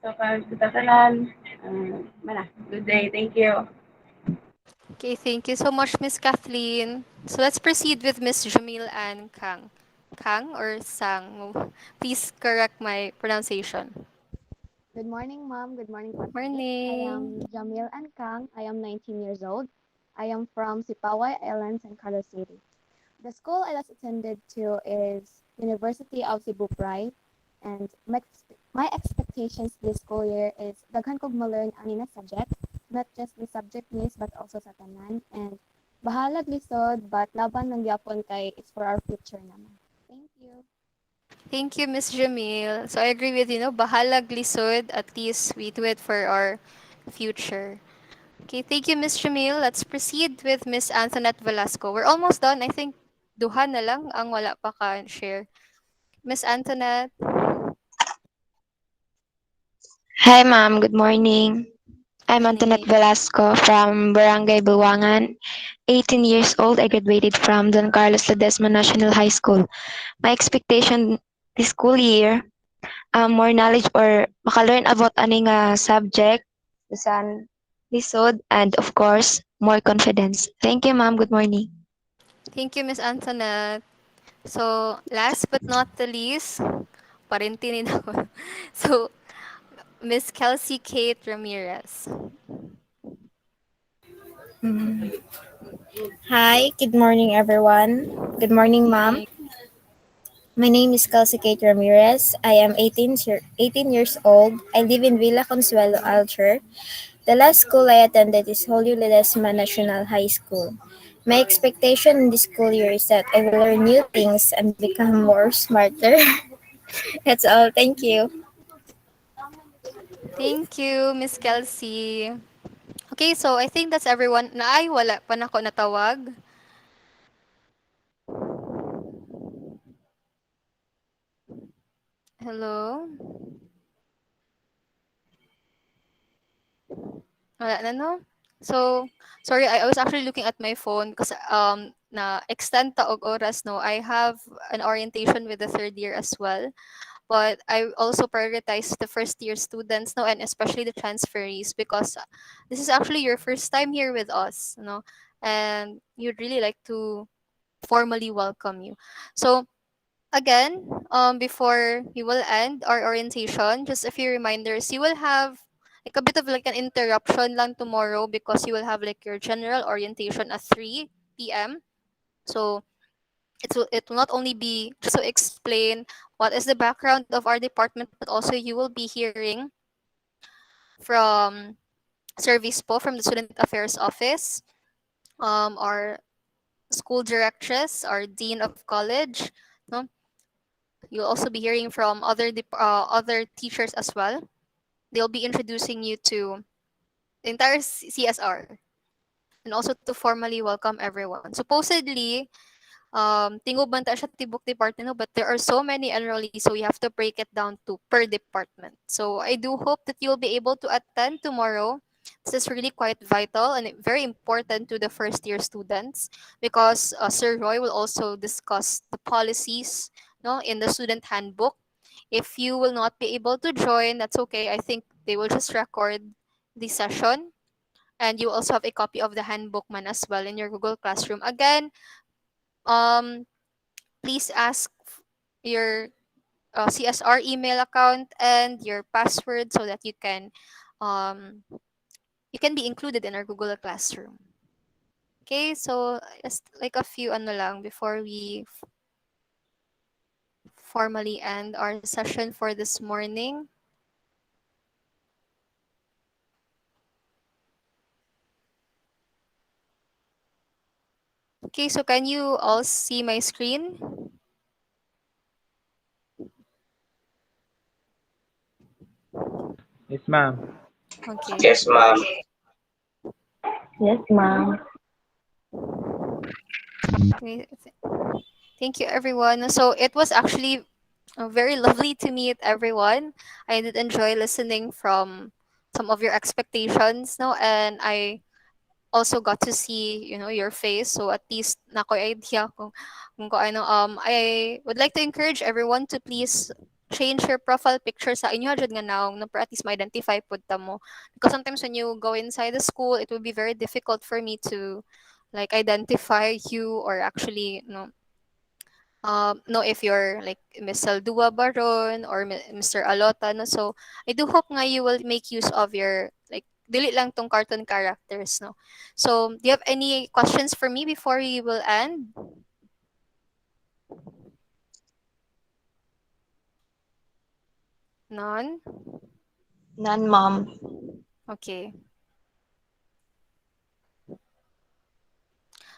So, pag tatanan, mana, good day. Thank you. Okay, thank you so much, Miss Kathleen. So let's proceed with Miss Jamil and Kang. Kang or Sang? Please correct my pronunciation. Good morning, ma'am. Good morning, classmates. I Morning. am Jamil and Kang. I am 19 years old. I am from Sipaway Islands and Carlos City. The school I last attended to is University of Cebu Pride, and my expectations this school year is daghan kog ma-learn ani na subject, not just the subject list but also sa tanan, and bahalag lisod but laban ng gyapon kay it's for our future naman. Thank you. Thank you, Miss Jamil. So I agree with you, no? Bahalag lisod, at least we do it for our future. Okay, thank you, Miss Jamil. Let's proceed with Miss Antoinette Velasco. We're almost done. I think duha na lang ang wala pa ka share. Miss Antoinette. Hi, ma'am. Good morning. I'm Antoinette Morning. Velasco from Barangay Buwangan. 18 years old. I graduated from Don Carlos Ledesma National High School. My expectation this school year, more knowledge or makalearn about aning subject, bisan lisod, and of course, more confidence. Thank you, ma'am. Good morning. Thank you, Miss Antoinette. So, last but not the least, parintinin ako. So, Miss Kelsey Kate Ramirez. Mm. Hi, good morning, everyone. Good morning, ma'am. Morning. My name is Kelsey Kate Ramirez. I am 18 years old. I live in Villa Consuelo, Alcher. The last school I attended is Holy Ledesma National High School. My expectation in this school year is that I will learn new things and become more smarter. That's all. Thank you. Thank you, Miss Kelsey. Okay, so I think that's everyone. Na ay, wala pa na ako natawag. Hello? Wala na, no? So, sorry, I was actually looking at my phone because na extend taog oras, no? I have an orientation with the third year as well. But I also prioritize the first year students, no, and especially the transferees because this is actually your first time here with us, no, and you'd really like to formally welcome you. So Again, before we will end our orientation, just a few reminders. You will have like a bit of like an interruption lang tomorrow because you will have like your general orientation at 3 p.m. So it will not only be just to explain what is the background of our department, but also you will be hearing from service po from the student affairs office, our school directress, our dean of college. No, you'll also be hearing from other teachers as well. They'll be introducing you to the entire CSR and also to formally welcome everyone. Supposedly, tingog man ta siya tibok department, no, but there are so many enrollees, so we have to break it down to per department. So I do hope that you'll be able to attend tomorrow. This is really quite vital and very important to the first year students because Sir Roy will also discuss the policies, no, in the student handbook. If you will not be able to join, that's okay. I think they will just record the session, and you also have a copy of the handbook man as well in your Google Classroom. Again, um, please ask your CSR email account and your password so that um, you can be included in our Google Classroom. Okay, so just like a few ano lang before we formally end our session for this morning. Okay, so can you all see my screen? Yes, ma'am. Okay. Yes, ma'am. Yes, ma'am. Okay, thank you, everyone. So it was actually very lovely to meet everyone. I did enjoy listening from some of your expectations, no, and I also got to see, your face. So at least nako idea kung ano. I would like to encourage everyone to please change your profile picture sa inyo jud nga naong no, para at least ma-identify pud ta mo. Because sometimes when you go inside the school, it will be very difficult for me to like identify you or actually know if you're like Miss Saldua Baron or Mr. Alota, no? So I do hope nga you will make use of your like dili lang tong cartoon characters, no? So do you have any questions for me before we will end? None? None, mom. Okay.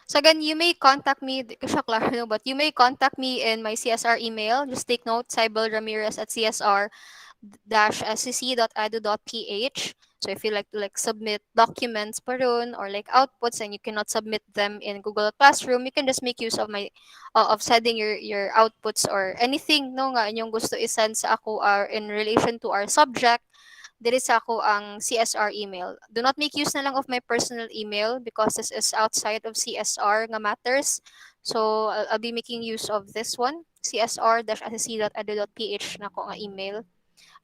So again, you may contact me, di ko siya klaro, no, but you may contact me in my CSR email. Just take note, Cybel Ramirez at csr-scc.edu.ph. So if you like to like submit documents pa ron or like outputs and you cannot submit them in Google Classroom, you can just make use of my of sending your outputs or anything no nga inyong gusto i-send sa ako in relation to our subject diri sa ako ang CSR email. Do not make use na lang of my personal email because this is outside of CSR nga matters. So I'll be making use of this one, csr-assc.edu.ph na ko nga email.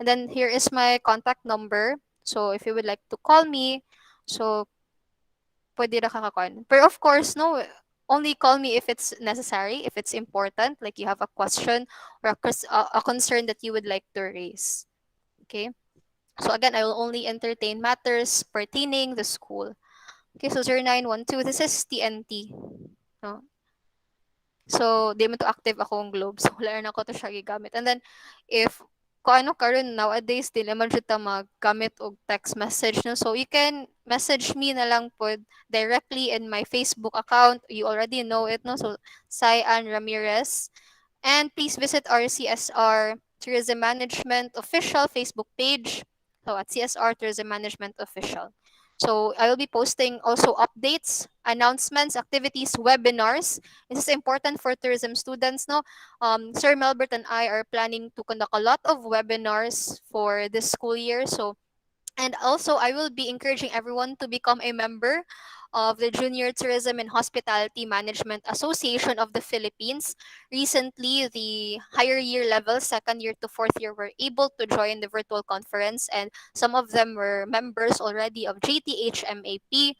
And then here is my contact number. So if you would like to call me, so pwede na kakakuan. But of course, no, only call me if it's necessary, if it's important, like you have a question or a concern that you would like to raise. Okay? So again, I will only entertain matters pertaining the school. Okay, so 0912, this is TNT. No? So, di man to active akong globe. So, wala na ko to siya gigamit. And then, if kung ano karon nowadays, di naman siya ta maggamit og text message. No? So, you can message me na lang po directly in my Facebook account. You already know it, no? So, Cyan Ramirez. And please visit our CSR Tourism Management official Facebook page. So at CSR Tourism Management Official. So I will be posting also updates, announcements, activities, webinars. This is important for tourism students. No, Sir Melbert and I are planning to conduct a lot of webinars for this school year. So and also, I will be encouraging everyone to become a member of the Junior Tourism and Hospitality Management Association of the Philippines. Recently, the higher year level, second year to fourth year, were able to join the virtual conference, and some of them were members already of JTHMAP.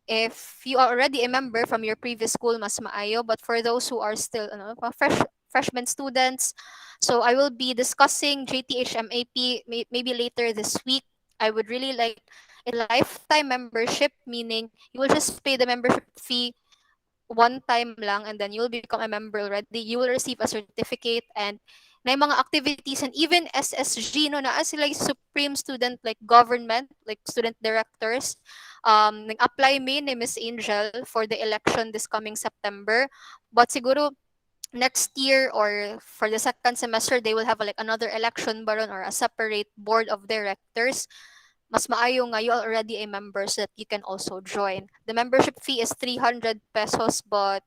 If you are already a member from your previous school, mas maayo. But for those who are still fresh freshman students. So I will be discussing JTHMAP maybe later this week. I would really like a lifetime membership, meaning you will just pay the membership fee one time lang and then you will become a member already. You will receive a certificate and na yung mga activities and even SSG, no, na sila yung supreme student like government, like student directors. Nag-apply me ni Miss Angel for the election this coming September. But siguro next year or for the second semester, they will have like another election baron or a separate board of directors. Mas maayo nga you are already a member so that you can also join. The membership fee is 300 pesos but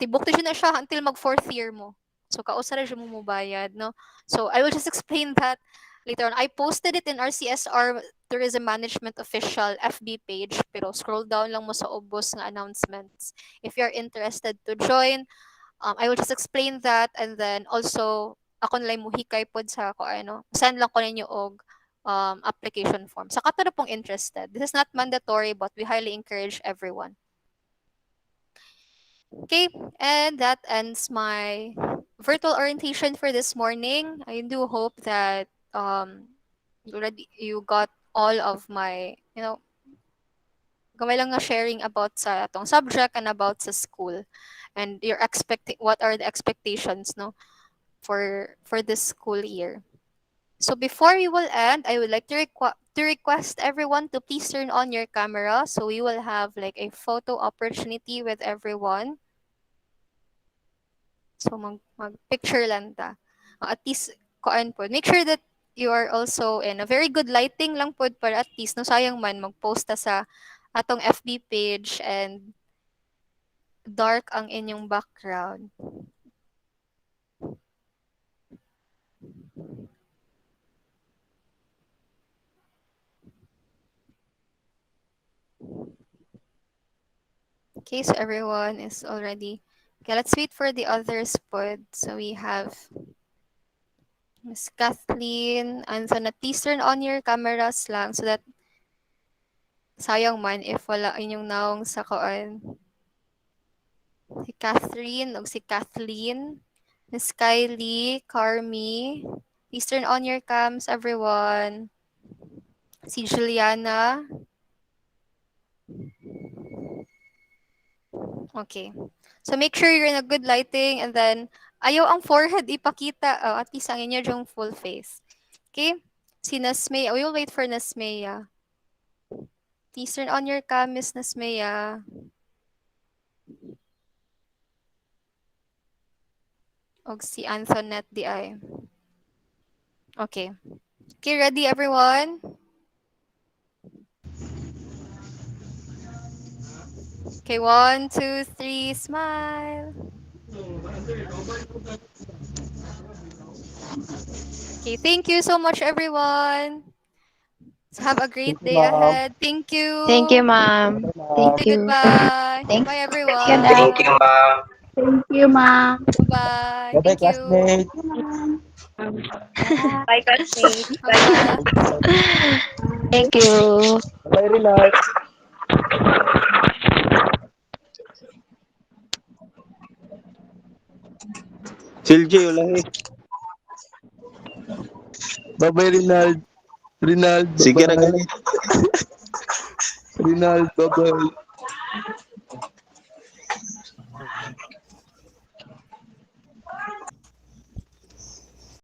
tibok na siya until mag fourth year mo. So kausa ra siya mo bayad, no? So I will just explain that later on. I posted it in our CSR Tourism Management official FB page pero scroll down lang mo sa ubos nga announcements. If you're interested to join, I will just explain that and then also ako nalay muhikay pod sa ko ano, send lang ko ninyo og application form. Sa kato na pong interested. This is not mandatory but we highly encourage everyone. Okay, and that ends my virtual orientation for this morning. I do hope that you got all of my, gamay lang nga sharing about sa tong subject and about sa school and your what are the expectations, no, for this school year. So before we will end, I would like to request everyone to please turn on your camera so we will have like a photo opportunity with everyone. So mag picture lang ta. At least koan po. Make sure that you are also in a very good lighting lang po para at least no sayang man mag-post ta sa atong FB page and dark ang inyong background. Okay, so everyone is already. Okay, let's wait for the others pod. So we have Miss Kathleen, and so please turn on your cameras lang so that sayang man if wala inyong naong sa koan. Si Catherine o si Kathleen, Miss Kylie, Carmi. Please turn on your cams, everyone. Si Juliana. Okay. So make sure you're in a good lighting and then ayaw ang forehead ipakita. Oh, at least ang inyo yung full face. Okay? Si Nasmea. We will wait for Nasmea. Please turn on your cam, Miss Nasmea. Og si Antoinette di ay. Okay. Okay, ready everyone? Okay, 1, 2, 3, smile. Okay, thank you so much, everyone. So have a great day ahead. Thank you. Thank you, ma'am. Thank you. Goodbye. Bye, everyone. Thank you, ma'am. Thank you, ma'am. Bye-bye. Bye-bye, Thank you. classmate. Bye, classmates. Bye. Thank you. Bye, Renal. Silje, ulahi. Bye-bye, Renald. Renald, Sige ra bye-bye. gali. Renald, bye-bye.